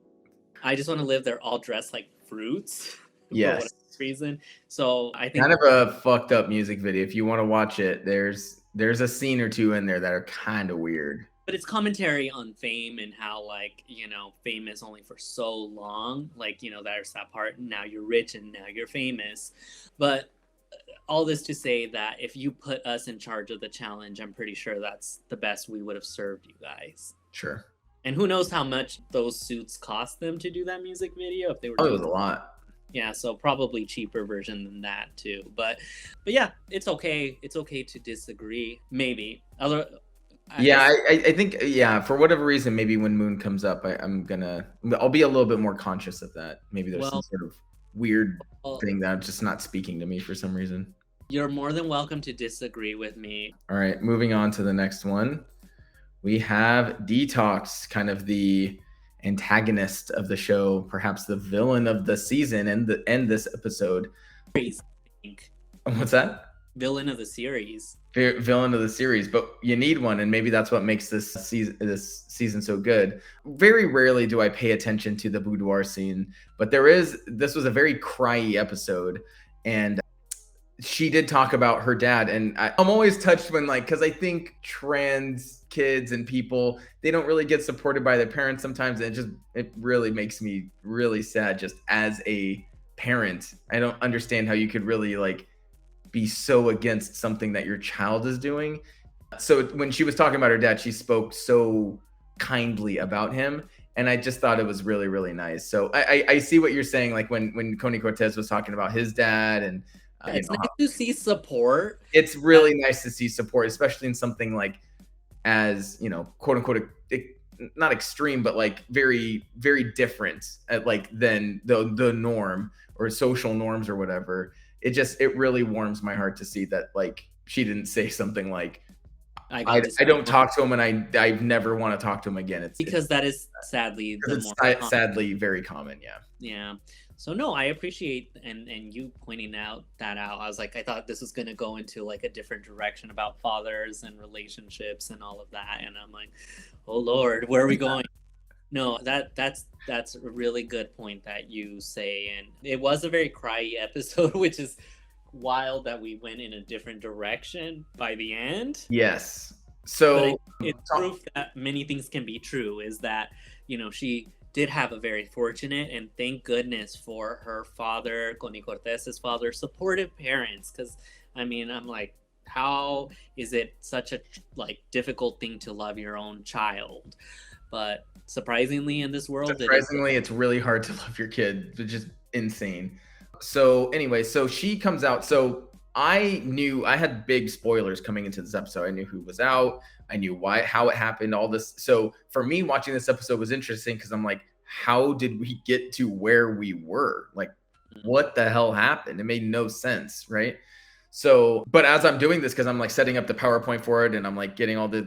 I Just Want to Live, they're all dressed like fruits for Yes. whatever reason. So I think Kind of a fucked up music video. If you want to watch it, there's a scene or two in there that are kind of weird. but it's commentary on fame and how like fame is only for so long. Like there's that part, now you're rich and now you're famous. But all this to say that if you put us in charge of the challenge, I'm pretty sure that's the best we would have served you guys. Sure. And who knows how much those suits cost them to do that music video, if they were Oh, it was a lot. yeah, so probably cheaper version than that too. But yeah, it's okay. It's okay to disagree. Maybe. I think for whatever reason, maybe when Moon comes up, I'll be a little bit more conscious of that. Maybe there's some sort of weird thing that's just not speaking to me for some reason. You're more than welcome to disagree with me. All right, moving on to the next one. We have Detox, kind of the antagonist of the show, perhaps the villain of the season and this episode. I think. What's that? Villain of the series. Villain of the series, but you need one, and maybe that's what makes this season so good. Very rarely do I pay attention to the boudoir scene, but this was a very cryy episode, and she did talk about her dad, and I'm always touched when because I think trans kids and people, they don't really get supported by their parents sometimes, and it really makes me really sad just as a parent. I don't understand how you could really be so against something that your child is doing. So when she was talking about her dad, she spoke so kindly about him, and I just thought it was really, really nice. So I see what you're saying, like when Coney Cortez was talking about his dad, and it's nice to see support. It's really nice to see support, especially in something as quote unquote not extreme, but very, very different than the norm or social norms or whatever. It really warms my heart to see that she didn't say something like I don't talk to him and I never want to talk to him again. It's because that is sadly sadly very common. Yeah. So no, I appreciate and you pointing that out. I was like, I thought this was gonna go into a different direction about fathers and relationships and all of that, and I'm like, oh Lord, where are we going? No, that's a really good point that you say, and it was a very cryy episode, which is wild that we went in a different direction by the end. Yes. So it's proof that many things can be true. Is that she did have a very fortunate, and thank goodness for her father, Connie Cortez's father, supportive parents. Because I'm like, how is it such a difficult thing to love your own child? But surprisingly, in this world, it's really hard to love your kid. It's just insane. So anyway, so she comes out. So I knew I had big spoilers coming into this episode. I knew who was out. I knew how it happened, all this. So for me, watching this episode was interesting because I'm like, how did we get to where we were? What the hell happened? It made no sense, right? So, but as I'm doing this, because I'm like setting up the PowerPoint for it and I'm like getting all the,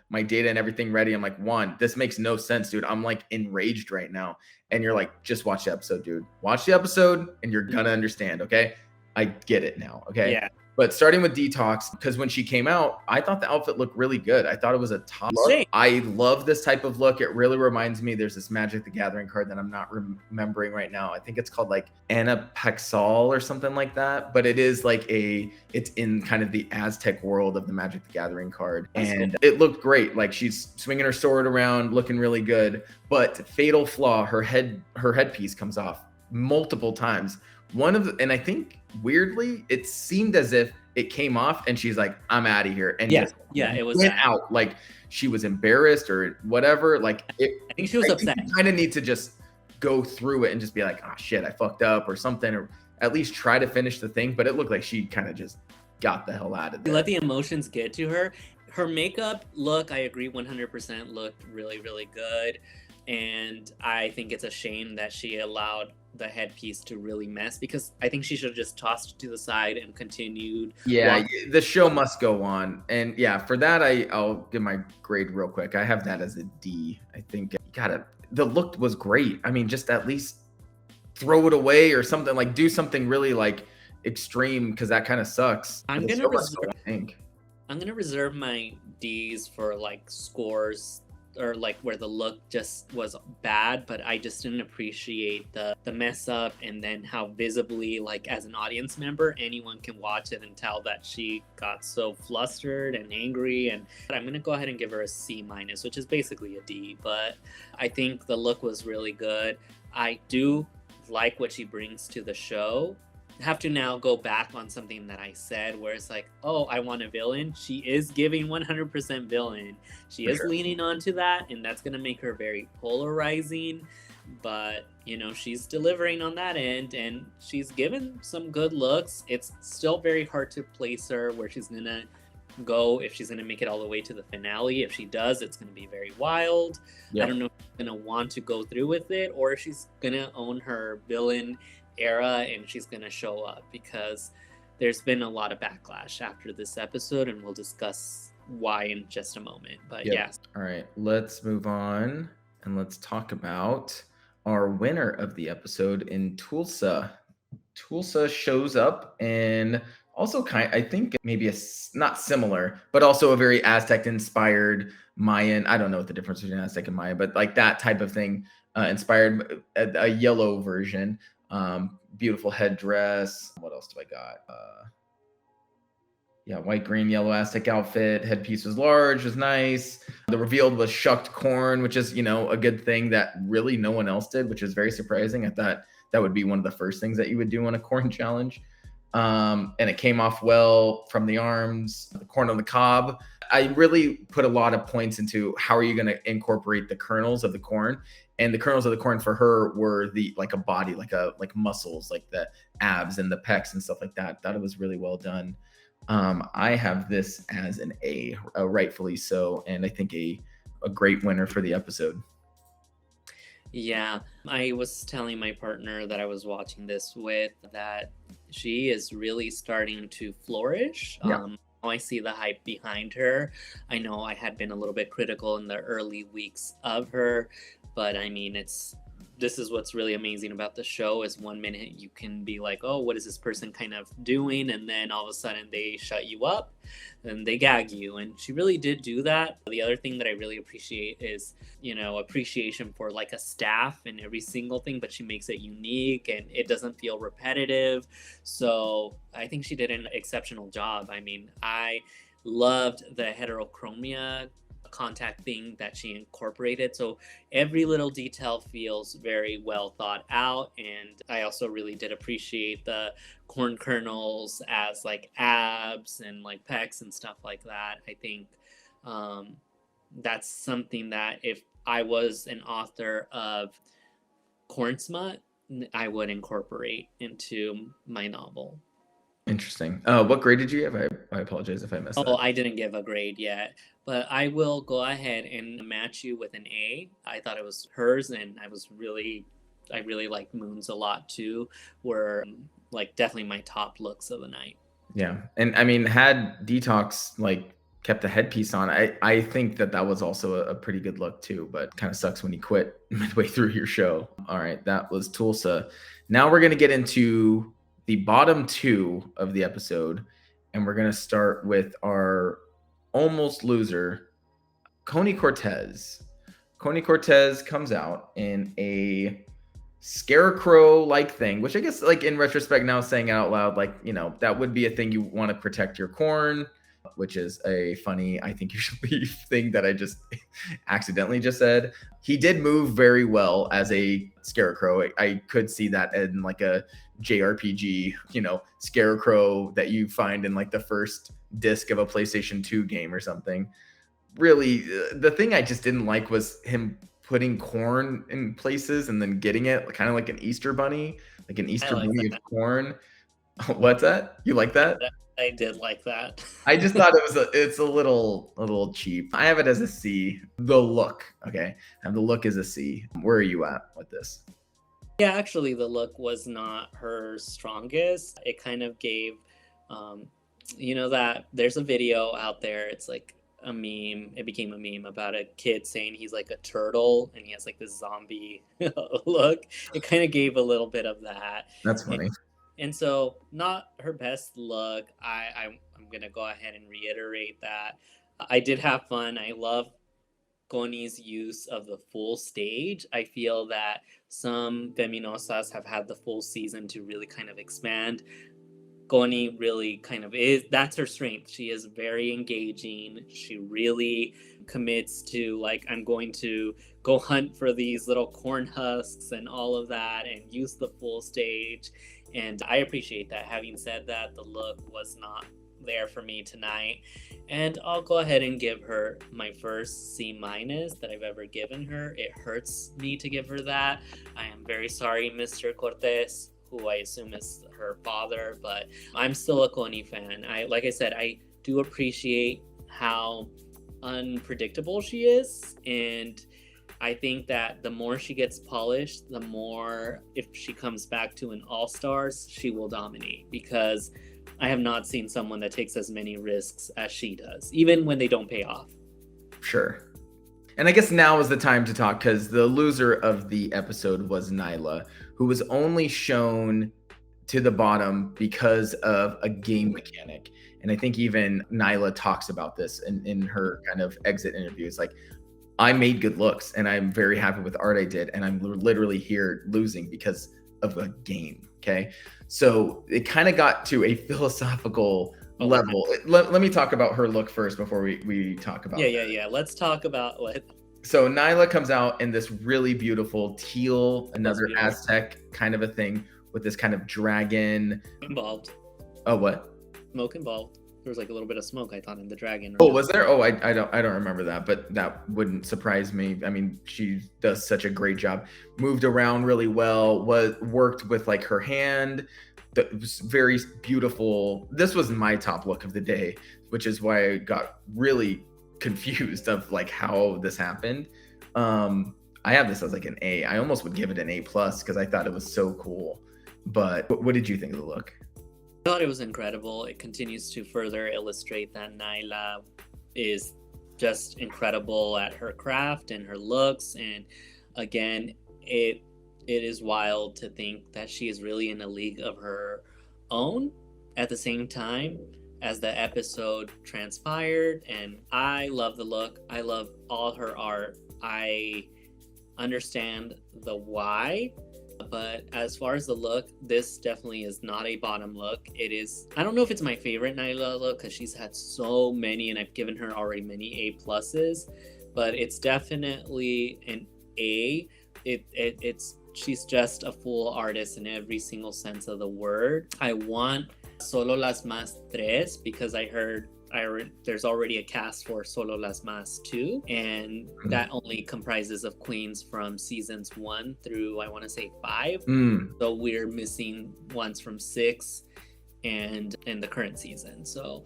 my data and everything ready, I'm like, one, this makes no sense, dude. I'm like enraged right now. And you're like, just watch the episode, dude. Watch the episode and you're gonna understand, okay? I get it now, okay? Yeah. But starting with Detox, because when she came out, I thought the outfit looked really good. I thought it was a top look. Same. I love this type of look. It really reminds me, there's this Magic the Gathering card that I'm not remembering right now. I think it's called like Anna Paxal or something like that. But it is like it's in kind of the Aztec world of the Magic the Gathering card. And it looked great. Like she's swinging her sword around, looking really good. But fatal flaw, her headpiece comes off multiple times. And I think weirdly, it seemed as if it came off and she's like, I'm out of here. And it was went out. Like she was embarrassed or whatever. Like I think she was upset. You kind of need to just go through it and just be like, oh shit, I fucked up or something, or at least try to finish the thing. But it looked like she kind of just got the hell out of there. Let the emotions get to her. Her makeup look, I agree 100%, looked really, really good. And I think it's a shame that she allowed the headpiece to really mess, because I think she should have just tossed it to the side and continued. Yeah, the show must go on. And yeah, for that, I'll give my grade real quick. I have that as a D. I think the look was great. I mean, just at least throw it away or something, like do something really like extreme, because that kind of sucks. I'm gonna reserve my D's for like scores, or like where the look just was bad, but I just didn't appreciate the mess up, and then how visibly, like as an audience member, anyone can watch it and tell that she got so flustered and angry. And I'm gonna go ahead and give her a C-, which is basically a D. But I think the look was really good. I do like what she brings to the show. Have to now go back on something that I said, where it's like, oh, I want a villain. She is giving 100% villain. She is leaning onto that, and that's going to make her very polarizing. But, she's delivering on that end, and she's given some good looks. It's still very hard to place her where she's going to go, if she's going to make it all the way to the finale. If she does, it's going to be very wild. I don't know if she's going to want to go through with it, or if she's going to own her villain era and she's gonna show up, because there's been a lot of backlash after this episode, and we'll discuss why in just a moment. But yes. All right, let's move on and let's talk about our winner of the episode in Tulsa. Tulsa shows up, and also I think maybe not similar, but also a very Aztec inspired Mayan. I don't know what the difference between Aztec and Mayan, but like that type of thing, inspired a yellow version. Beautiful headdress. What else do I got? White, green, yellow Aztec outfit. Headpiece was large, was nice. The revealed was shucked corn, which is, a good thing that really no one else did, which is very surprising. I thought that would be one of the first things that you would do on a corn challenge. And it came off well from the arms. The corn on the cob. I really put a lot of points into how are you going to incorporate the kernels of the corn. And the kernels of the corn for her were like a body, like muscles, like the abs and the pecs and stuff like that. Thought it was really well done. I have this as an A, rightfully so, and I think a great winner for the episode. Yeah, I was telling my partner that I was watching this with that she is really starting to flourish. Yeah. I see the hype behind her. I know I had been a little bit critical in the early weeks of her, but I mean, this is what's really amazing about the show, is 1 minute you can be like, oh, what is this person kind of doing? And then all of a sudden they shut you up and they gag you. And she really did do that. The other thing that I really appreciate is, appreciation for like a staff and every single thing, but she makes it unique and it doesn't feel repetitive. So I think she did an exceptional job. I mean, I loved the heterochromia contact thing that she incorporated, so every little detail feels very well thought out. And I also really did appreciate the corn kernels as like abs and like pecs and stuff like that. I think that's something that if I was an author of corn smut, I would incorporate into my novel. Interesting. What grade did you give? I apologize if I missed that. I didn't give a grade yet, but I will go ahead and match you with an A. I thought it was hers, and I really like Moon's a lot too. Were like definitely my top looks of the night. Yeah. And I mean, had Detox like kept the headpiece on, I think that was also a pretty good look too, but kind of sucks when you quit midway through your show. All right. That was Tulsa. Now we're going to get into the bottom two of the episode. And we're going to start with our almost loser, Coney Cortez. Coney Cortez comes out in a scarecrow-like thing, which I guess, like in retrospect, now saying it out loud, like, you know, that would be a thing you want to protect your corn, which is a funny, I think you should leave thing that I just accidentally just said. He did move very well as a scarecrow. I could see that in like a JRPG, you know, scarecrow that you find in like the first disc of a PlayStation 2 game or something. Really, the thing I just didn't like was him putting corn in places and then getting it kind of like an Easter bunny, like an Easter bunny of corn. What's that? You like that? I did like that. I just thought it's a little cheap. I have it as a C. The look, okay, and the look is a C. Where are you at with this? Yeah, actually, the look was not her strongest. It kind of gave, you know, that there's a video out there. It's like a meme. It became a meme about a kid saying he's like a turtle and he has like this zombie look. It kind of gave a little bit of that. That's funny. And so, not her best look. I'm gonna go ahead and reiterate that. I did have fun. I love Goni's use of the full stage. I feel that some Feminosas have had the full season to really kind of expand. Goni really kind of is, that's her strength. She is very engaging. She really commits to, like, I'm going to go hunt for these little corn husks and all of that and use the full stage. And I appreciate that. Having said that, the look was not there for me tonight. And I'll go ahead and give her my first C- that I've ever given her. It hurts me to give her that. I am very sorry, Mr. Cortez, who I assume is her father, but I'm still a Coney fan. Like I said, I do appreciate how unpredictable she is, and I think that the more she gets polished, the more, if she comes back to an All-Stars, she will dominate, because I have not seen someone that takes as many risks as she does, even when they don't pay off. Sure. And I guess now is the time to talk, because the loser of the episode was Nyla, who was only shown to the bottom because of a game mechanic. And I think even Nyla talks about this in her kind of exit interviews. Like, I made good looks and I'm very happy with the art I did. And I'm literally here losing because of a game. Okay. So it kind of got to a philosophical level. Let me talk about her look first before we talk about Yeah. Let's talk about what. So Nyla comes out in this really beautiful teal, another Aztec kind of a thing with this kind of dragon. Involved. Oh, what? Smoke involved. There was like a little bit of smoke, I thought, in the dragon. Oh, was there? Oh, I don't remember that, but that wouldn't surprise me. I mean, she does such a great job. Moved around really well. Worked with like her hand. That was very beautiful. This was my top look of the day, which is why I got really confused of like how this happened. I have this as like an A. I almost would give it an A+ because I thought it was so cool. But what did you think of the look? I thought it was incredible. It continues to further illustrate that Nyla is just incredible at her craft and her looks. And again, it is wild to think that she is really in a league of her own at the same time as the episode transpired. And I love the look. I love all her art. I understand the why. But as far as the look, this definitely is not a bottom look. It is, I don't know if it's my favorite Nyla look because she's had so many and I've given her already many A+, but it's definitely an A. She's just a full artist in every single sense of the word. I want Solo Las Más 3 because I heard there's already a cast for Solo Las Más 2, and that only comprises of queens from seasons 1 through, I want to say, 5. So we're missing ones from 6 and in the current season. So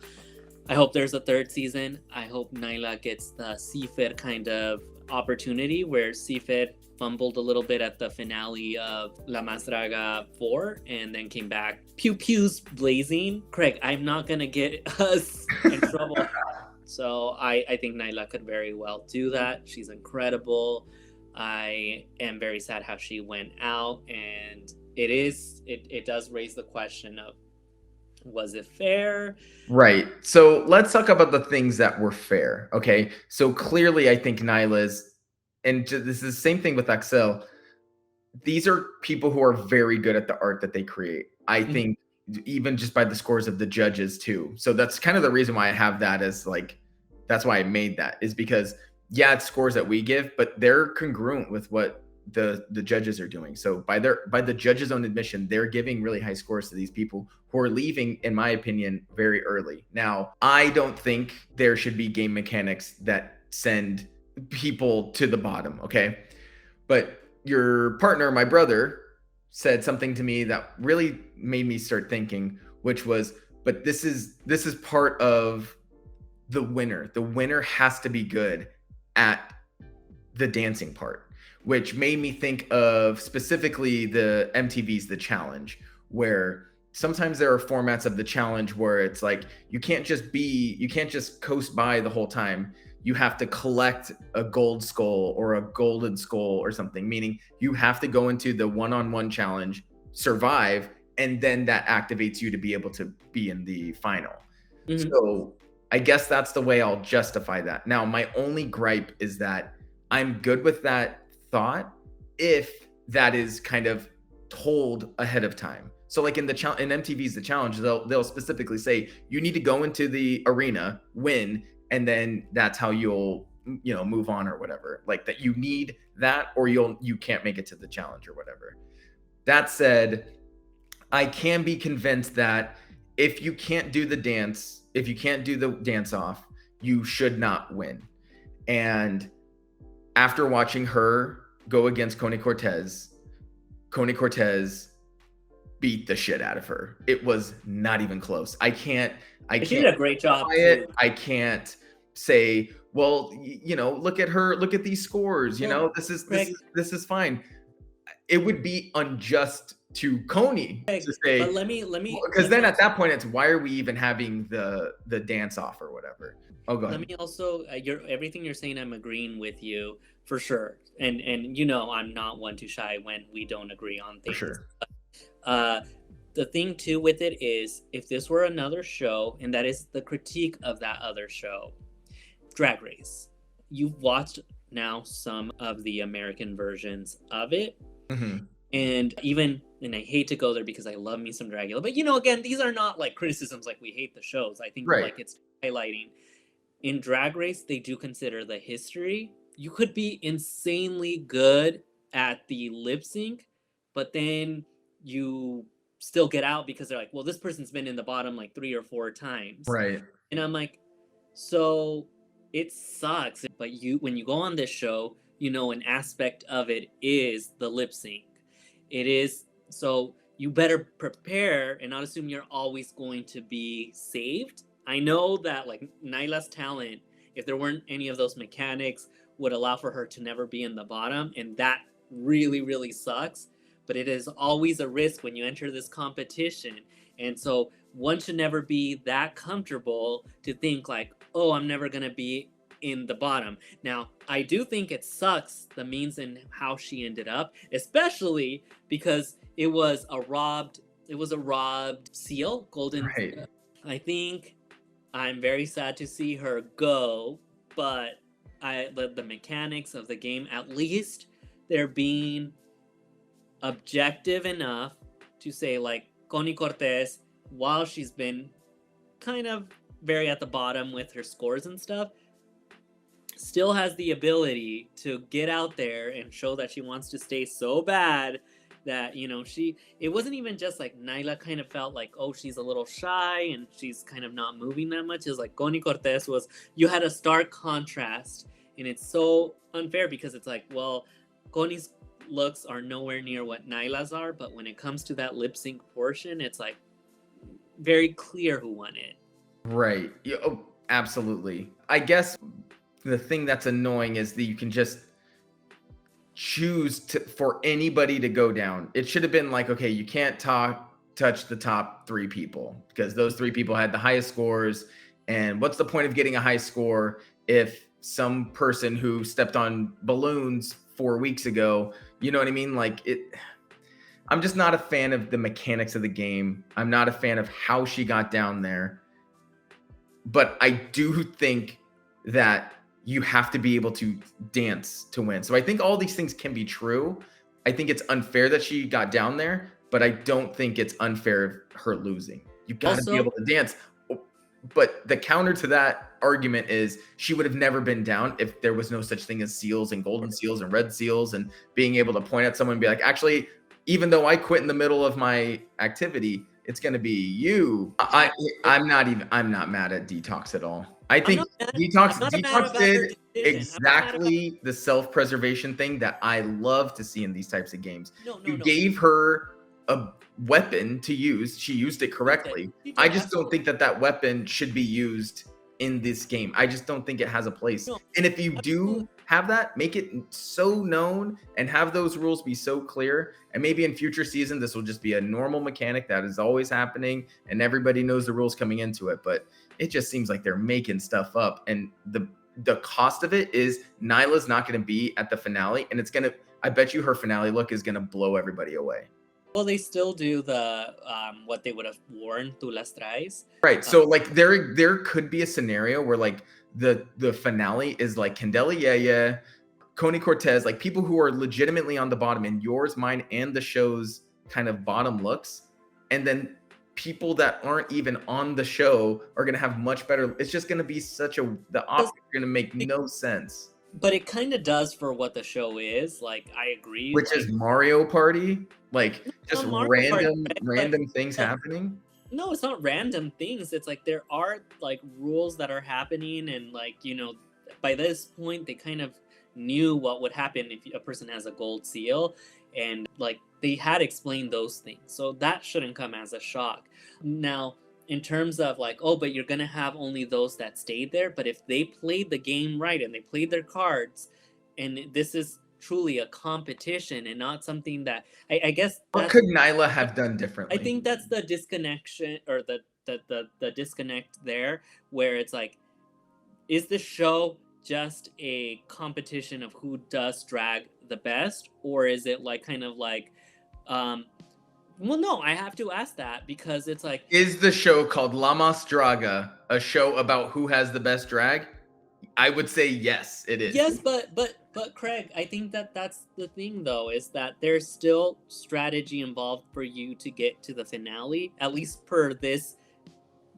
I hope there's a third season. I hope Naila gets the Sifir kind of opportunity where Sifir fumbled a little bit at the finale of La Más Draga 4 and then came back pew pews blazing. Craig, I'm not going to get us in trouble. So I think Naila could very well do that. She's incredible. I am very sad how she went out, and it does raise the question of, was it fair? Right. So let's talk about the things that were fair. Okay. So clearly, I think Nyla's, and this is the same thing with Axel. These are people who are very good at the art that they create. I think even just by the scores of the judges too. So that's kind of the reason why I have that as like, that's why I made that, is because yeah, it's scores that we give, but they're congruent with what the judges are doing. So by the judges' own admission, they're giving really high scores to these people who are leaving, in my opinion, very early. Now, I don't think there should be game mechanics that send people to the bottom, okay? But your partner, my brother, said something to me that really made me start thinking, which was, but this is part of the winner. The winner has to be good at the dancing part, which made me think of specifically the MTV's The Challenge, where sometimes there are formats of The Challenge where it's like you can't just coast by the whole time. You have to collect a gold skull or a golden skull or something, meaning you have to go into the one-on-one challenge, survive, and then that activates you to be able to be in the final. So I guess that's the way I'll justify that. Now, my only gripe is that I'm good with that thought if that is kind of told ahead of time. So like in MTV's The Challenge, they'll specifically say you need to go into the arena, win, and then that's how you'll move on or whatever. Like that you need that, or you can't make it to the challenge or whatever. That said, I can be convinced that if you can't do the dance, if you can't do the dance off, you should not win. And after watching her go against Connie Cortez beat the shit out of her. It was not even close. She did a great job. I can't say, well, look at her, look at these scores. This is fine. It would be unjust to Coney to say, but let me because then at that point it's, why are we even having the dance off or whatever? Oh, go ahead. Let me also, everything you're saying, I'm agreeing with you for sure. And I'm not one too shy when we don't agree on things. For sure. The thing too with it is, if this were another show, and that is the critique of that other show, Drag Race. You've watched now some of the American versions of it. And I hate to go there because I love me some Dragula, but again, these are not like criticisms like we hate the shows. I think like it's highlighting. In Drag Race, they do consider the history. You could be insanely good at the lip sync, but then you still get out because they're like, well, this person's been in the bottom like 3 or 4 times. Right. And I'm like, so it sucks. But when you go on this show, an aspect of it is the lip sync. It is, so you better prepare and not assume you're always going to be saved. I know that like Nyla's talent, if there weren't any of those mechanics, would allow for her to never be in the bottom. And that really, really sucks. But it is always a risk when you enter this competition. And so one should never be that comfortable to think like, oh, I'm never going to be in the bottom. Now, I do think it sucks, the means and how she ended up, especially because it was a robbed seal, golden. Right. I think I'm very sad to see her go, but the mechanics of the game, at least they're being objective enough to say like Connie Cortez, while she's been kind of very at the bottom with her scores and stuff, still has the ability to get out there and show that she wants to stay so bad that, it wasn't even just like Nyla kind of felt like, oh, she's a little shy and she's kind of not moving that much. It was like Connie Cortez you had a stark contrast, and it's so unfair because it's like, well, Connie's looks are nowhere near what Nyla's are, but when it comes to that lip sync portion, it's like very clear who won it. Right. Yeah, oh, absolutely. I guess the thing that's annoying is that you can just choose for anybody to go down. It should have been like, okay, you can't touch the top 3 people because those 3 people had the highest scores. And what's the point of getting a high score if some person who stepped on balloons 4 weeks ago, you know what I mean? Like I'm just not a fan of the mechanics of the game. I'm not a fan of how she got down there. But I do think that you have to be able to dance to win. So I think all these things can be true. I think it's unfair that she got down there, but I don't think it's unfair of her losing. You got to be able to dance. But the counter to that argument is she would have never been down if there was no such thing as seals and golden seals and red seals, and being able to point at someone and be like, actually, even though I quit in the middle of my activity, it's going to be you. I'm not mad at Detox at all. I think Detox did exactly the self-preservation thing that I love to see in these types of games. You gave her a weapon to use. She used it correctly. I just don't think that weapon should be used in this game. I just don't think it has a place. And if you do have that, make it so known and have those rules be so clear. And maybe in future season, this will just be a normal mechanic that is always happening and everybody knows the rules coming into it. But it just seems like they're making stuff up. And the cost of it is Nyla's not going to be at the finale. And I bet you her finale look is going to blow everybody away. Well, they still do the what they would have worn to Las Traes. Right. So like there could be a scenario where like the finale is like Candela, Coney Cortez, like people who are legitimately on the bottom in yours, mine, and the show's kind of bottom looks. And then people that aren't even on the show are going to have much better. It's just going to be the optics are going to make no sense. But it kind of does for what the show is. Like, I agree. Which is Mario Party. Like, just random things happening. No, it's not random things. It's like there are like rules that are happening. And like, by this point, they kind of knew what would happen if a person has a gold seal. And like, they had explained those things. So that shouldn't come as a shock. Now, in terms of like, oh, but you're going to have only those that stayed there. But if they played the game right and they played their cards, and this is truly a competition and not something that I guess. What could Nyla have done differently? I think that's the disconnection or the disconnect there, where it's like, is the show just a competition of who does drag the best? Or is it like kind of like, well, no, I have to ask that because it's like... Is the show called La Mas Draga a show about who has the best drag? I would say yes, it is. Yes, but Craig, I think that's the thing, though, is that there's still strategy involved for you to get to the finale, at least per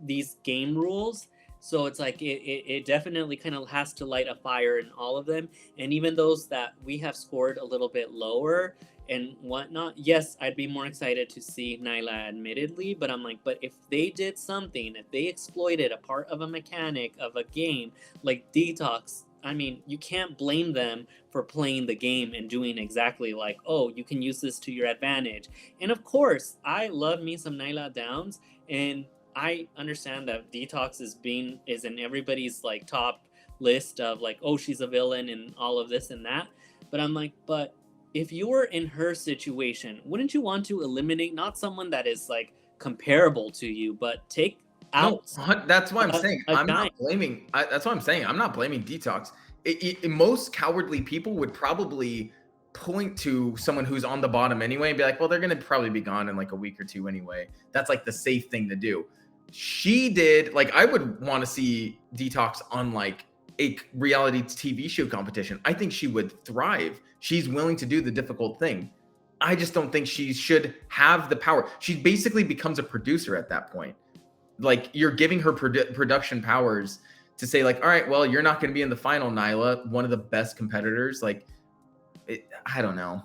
these game rules. So it's like it definitely kind of has to light a fire in all of them. And even those that we have scored a little bit lower and whatnot, yes, I'd be more excited to see Nyla, admittedly, but I'm like, but if they did something, if they exploited a part of a mechanic of a game like Detox, I mean, you can't blame them for playing the game and doing exactly like, oh, you can use this to your advantage. And of course, I love me some Nyla Downs, and I understand that Detox is in everybody's like top list of like, oh, she's a villain and all of this and that. But I'm like, but if you were in her situation, wouldn't you want to eliminate not someone that is like comparable to you, but take out? No, that's why I'm saying I'm not blaming. That's what I'm saying. I'm not blaming Detox. Most cowardly people would probably point to someone who's on the bottom anyway and be like, well, they're going to probably be gone in like a week or two anyway. That's like the safe thing to do. She did, like, I would want to see Detox on like a reality TV show competition. I think she would thrive. She's willing to do the difficult thing. I just don't think she should have the power. She basically becomes a producer at that point. Like, you're giving her production powers to say like, all right, well, you're not going to be in the final, Nyla, one of the best competitors. Like, I don't know.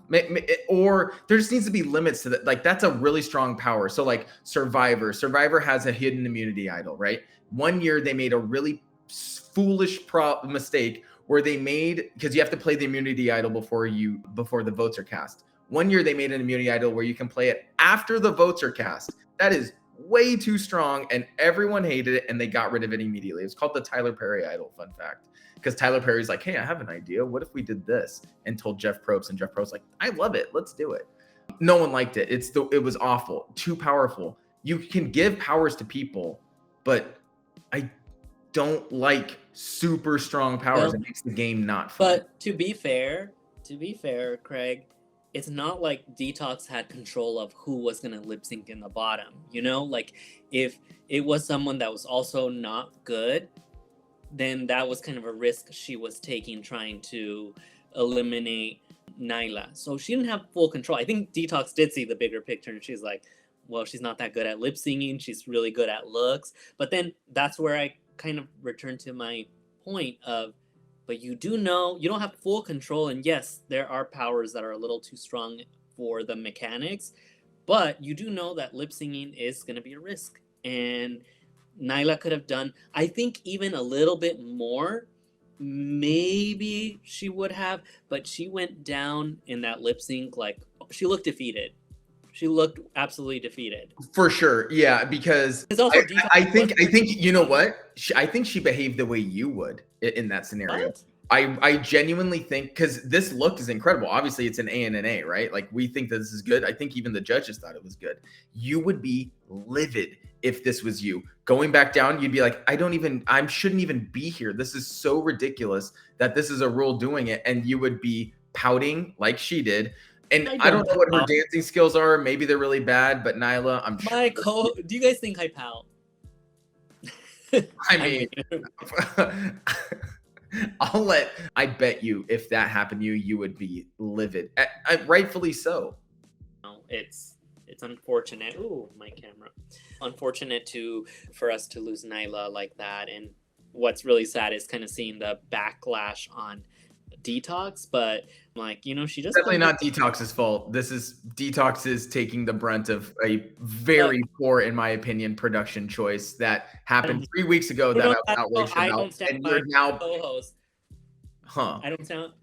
Or there just needs to be limits to that. Like, that's a really strong power. So like Survivor has a hidden immunity idol, right? One year they made a really foolish mistake where they made, because you have to play the immunity idol before the votes are cast. One year they made an immunity idol where you can play it after the votes are cast. That is way too strong, and everyone hated it, and they got rid of it immediately. It was called the Tyler Perry Idol, fun fact. Because Tyler Perry's like, hey, I have an idea. What if we did this? And told Jeff Probst, and Jeff Probst's like, I love it. Let's do it. No one liked it. It was awful, too powerful. You can give powers to people, but I don't like super strong powers. It makes the game not fun. But to be fair, Craig, it's not like Detox had control of who was gonna lip sync in the bottom. You know, like if it was someone that was also not good, then that was kind of a risk she was taking, trying to eliminate Nyla. So she didn't have full control. I think Detox did see the bigger picture, and she's like, well, she's not that good at lip singing. She's really good at looks. But then that's where I kind of return to my point of, but you do know, you don't have full control. And yes, there are powers that are a little too strong for the mechanics, but you do know that lip singing is going to be a risk. And Nyla could have done, I think, even a little bit more. Maybe she would have, but she went down in that lip sync like she looked defeated. She looked absolutely defeated. For sure, yeah, because I think you know what? I think she behaved the way you would in that scenario. What? I genuinely think, because this look is incredible. Obviously, it's an A and an A, right? Like, we think that this is good. I think even the judges thought it was good. You would be livid if this was you. Going back down, you'd be like, I shouldn't even be here. This is so ridiculous that this is a rule doing it. And you would be pouting like she did. And I don't know what her dancing skills are. Maybe they're really bad, but Nyla, I'm sure. Do you guys think I pout? I mean, I bet you if that happened to you, you would be livid. Rightfully so. It's unfortunate. Ooh, my camera. Unfortunate for us to lose Nyla like that. And what's really sad is kind of seeing the backlash on Detox, but like, you know, she just definitely not Detox's fault. Detox is taking the brunt of a very poor, in my opinion, production choice that happened 3 weeks ago that I was outraged about. I don't stand by now co-host. I don't sound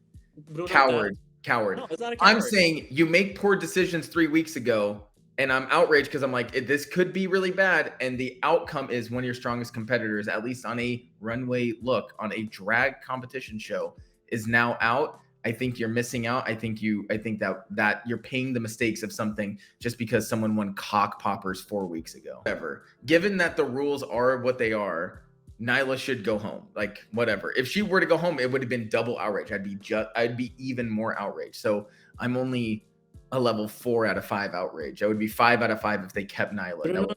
coward. No, it's not a coward. I'm saying you make poor decisions 3 weeks ago, and I'm outraged because I'm like, this could be really bad, and the outcome is one of your strongest competitors, at least on a runway look, on a drag competition show, is now out. I think you're missing out. I think that you're paying the mistakes of something just because someone won cock poppers 4 weeks ago. Whatever. Given that the rules are what they are, Nyla should go home. Like, whatever. If she were to go home, it would have been double outrage. I'd be even more outraged. So I'm only a level 4 out of 5 outrage. I would be 5 out of 5 if they kept Nyla.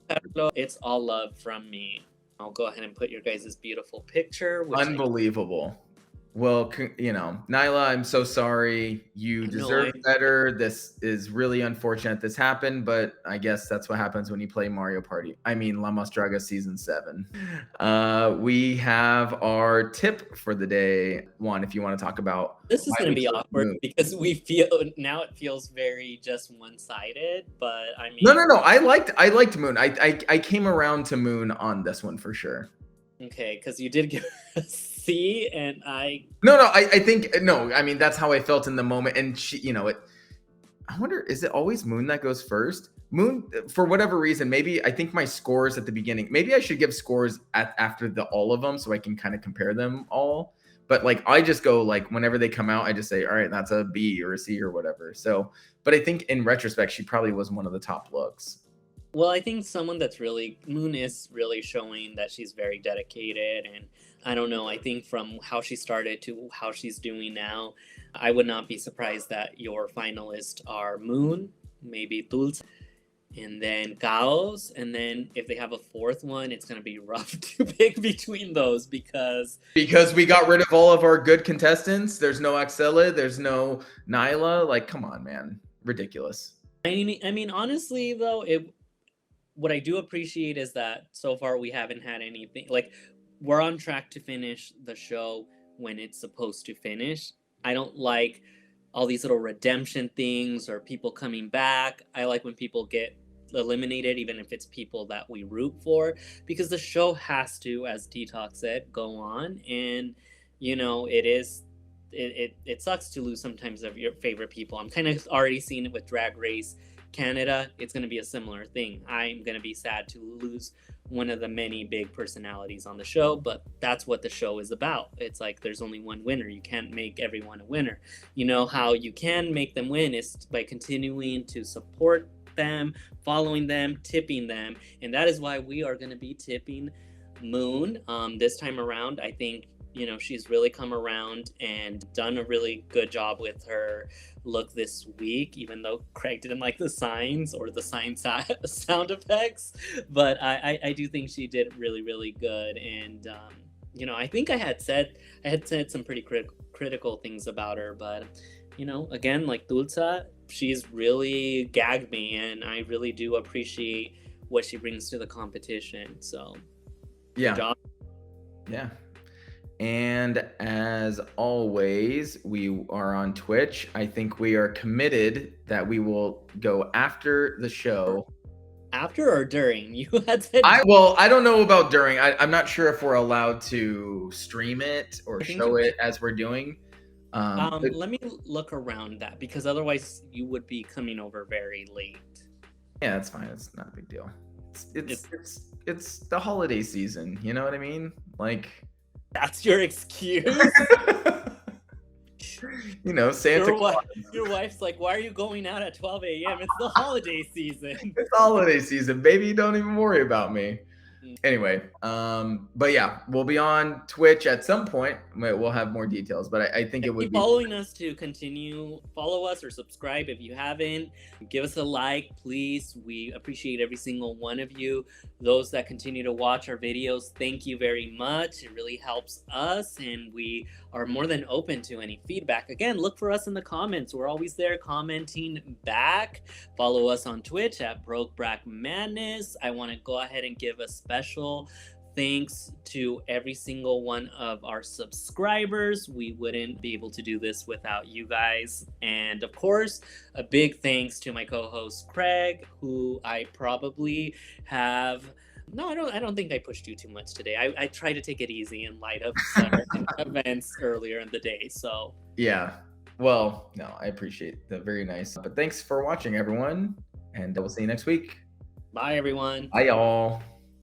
It's all love from me. I'll go ahead and put your guys' beautiful picture. Unbelievable. Well, you know, Nyla, I'm so sorry. You deserve better. This is really unfortunate this happened, but I guess that's what happens when you play Mario Party. I mean, La Mas Draga Season 7. We have our tip for the day. Juan, if you want to talk about... This is going to be awkward because it feels very just one-sided, but I mean... No. I liked Moon. I came around to Moon on this one for sure. Okay, because you did give us... and I think I mean, that's how I felt in the moment. And she, you know, I wonder, is it always Moon that goes first? Moon, for whatever reason, maybe I think my scores at the beginning, maybe I should give scores after all of them so I can kind of compare them all. But like, I just go like, whenever they come out, I just say, all right, that's a B or a C or whatever. So, but I think in retrospect, she probably was one of the top looks. Well, I think Moon is really showing that she's very dedicated, and I don't know, I think from how she started to how she's doing now, I would not be surprised that your finalists are Moon, maybe Dulce, and then Chaos, and then if they have a fourth one, it's going to be rough to pick between those because we got rid of all of our good contestants. There's no Axela, there's no Nyla. Like, come on, man. Ridiculous. I mean, honestly, though, what I do appreciate is that so far we haven't had anything like we're on track to finish the show when it's supposed to finish. I don't like all these little redemption things or people coming back. I like when people get eliminated, even if it's people that we root for, because the show has to, as Detox said, go on. And, you know, it sucks to lose sometimes of your favorite people. I'm kind of already seeing it with Drag Race Canada, it's going to be a similar thing. I'm going to be sad to lose one of the many big personalities on the show, but that's what the show is about. It's like there's only one winner. You can't make everyone a winner. You know how you can make them win is by continuing to support them, following them, tipping them. And that is why we are going to be tipping Moon this time around. I think, you know, she's really come around and done a really good job with her look this week, even though Craig didn't like the signs or the sign sound effects. But I do think she did really, really good. And, you know, I think I had said some pretty critical things about her. But, you know, again, like Dulce, she's really gagged me. And I really do appreciate what she brings to the competition. So, yeah. good job. Yeah. And as always, we are on Twitch. I think we are committed that we will go after the show. After or during? You had said. I don't know about during. I'm not sure if we're allowed to stream it or show it as we're doing. Let me look around that, because otherwise you would be coming over very late. Yeah, that's fine. It's not a big deal. It's the holiday season. You know what I mean? Like. That's your excuse? You know, Santa Claus. Your wife's like, why are you going out at 12 a.m.? It's the holiday season. It's holiday season, baby. Don't even worry about me. Anyway, but yeah, we'll be on Twitch at some point. We'll have more details, but I think it would be be following us to continue. Follow us or subscribe if you haven't. Give us a like, please. We appreciate every single one of you. Those that continue to watch our videos, thank you very much. It really helps us, and we are more than open to any feedback. Again, look for us in the comments. We're always there commenting back. Follow us on Twitch at Broke Brack Madness. I want to go ahead and give a special thanks to every single one of our subscribers. We wouldn't be able to do this without you guys. And of course, a big thanks to my co-host Craig, who I probably have. No, I don't think I pushed you too much today. I try to take it easy in light of certain events earlier in the day. So yeah. Well, no, I appreciate that. Very nice. But thanks for watching, everyone, and we'll see you next week. Bye, everyone. Bye, y'all.